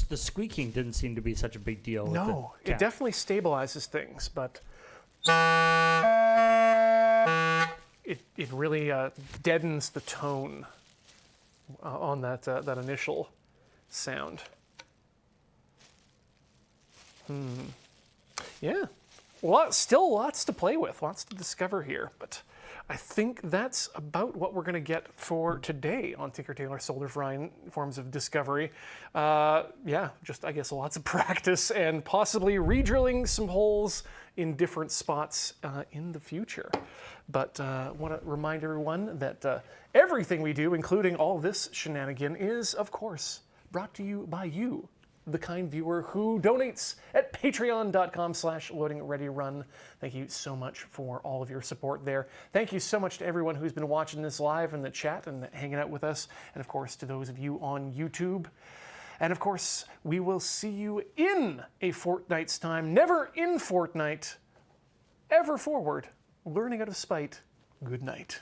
B: The squeaking didn't seem to be such a big deal.
A: No,
B: with the
A: it definitely stabilizes things, but it really deadens the tone on that initial sound. Yeah, still lots to play with, lots to discover here, but I think that's about what we're going to get for today on Tinker Tailor Solder Forms of Discovery. Just I guess lots of practice and possibly re-drilling some holes in different spots in the future. But I want to remind everyone that everything we do, including all this shenanigan, is, of course, brought to you by you, the kind viewer who donates at patreon.com/loadingreadyrun. Thank you so much for all of your support there. Thank you so much to everyone who's been watching this live in the chat and hanging out with us. And of course, to those of you on YouTube. And of course, we will see you in a fortnight's time. Never in fortnight, ever forward. Learning out of spite. Good night.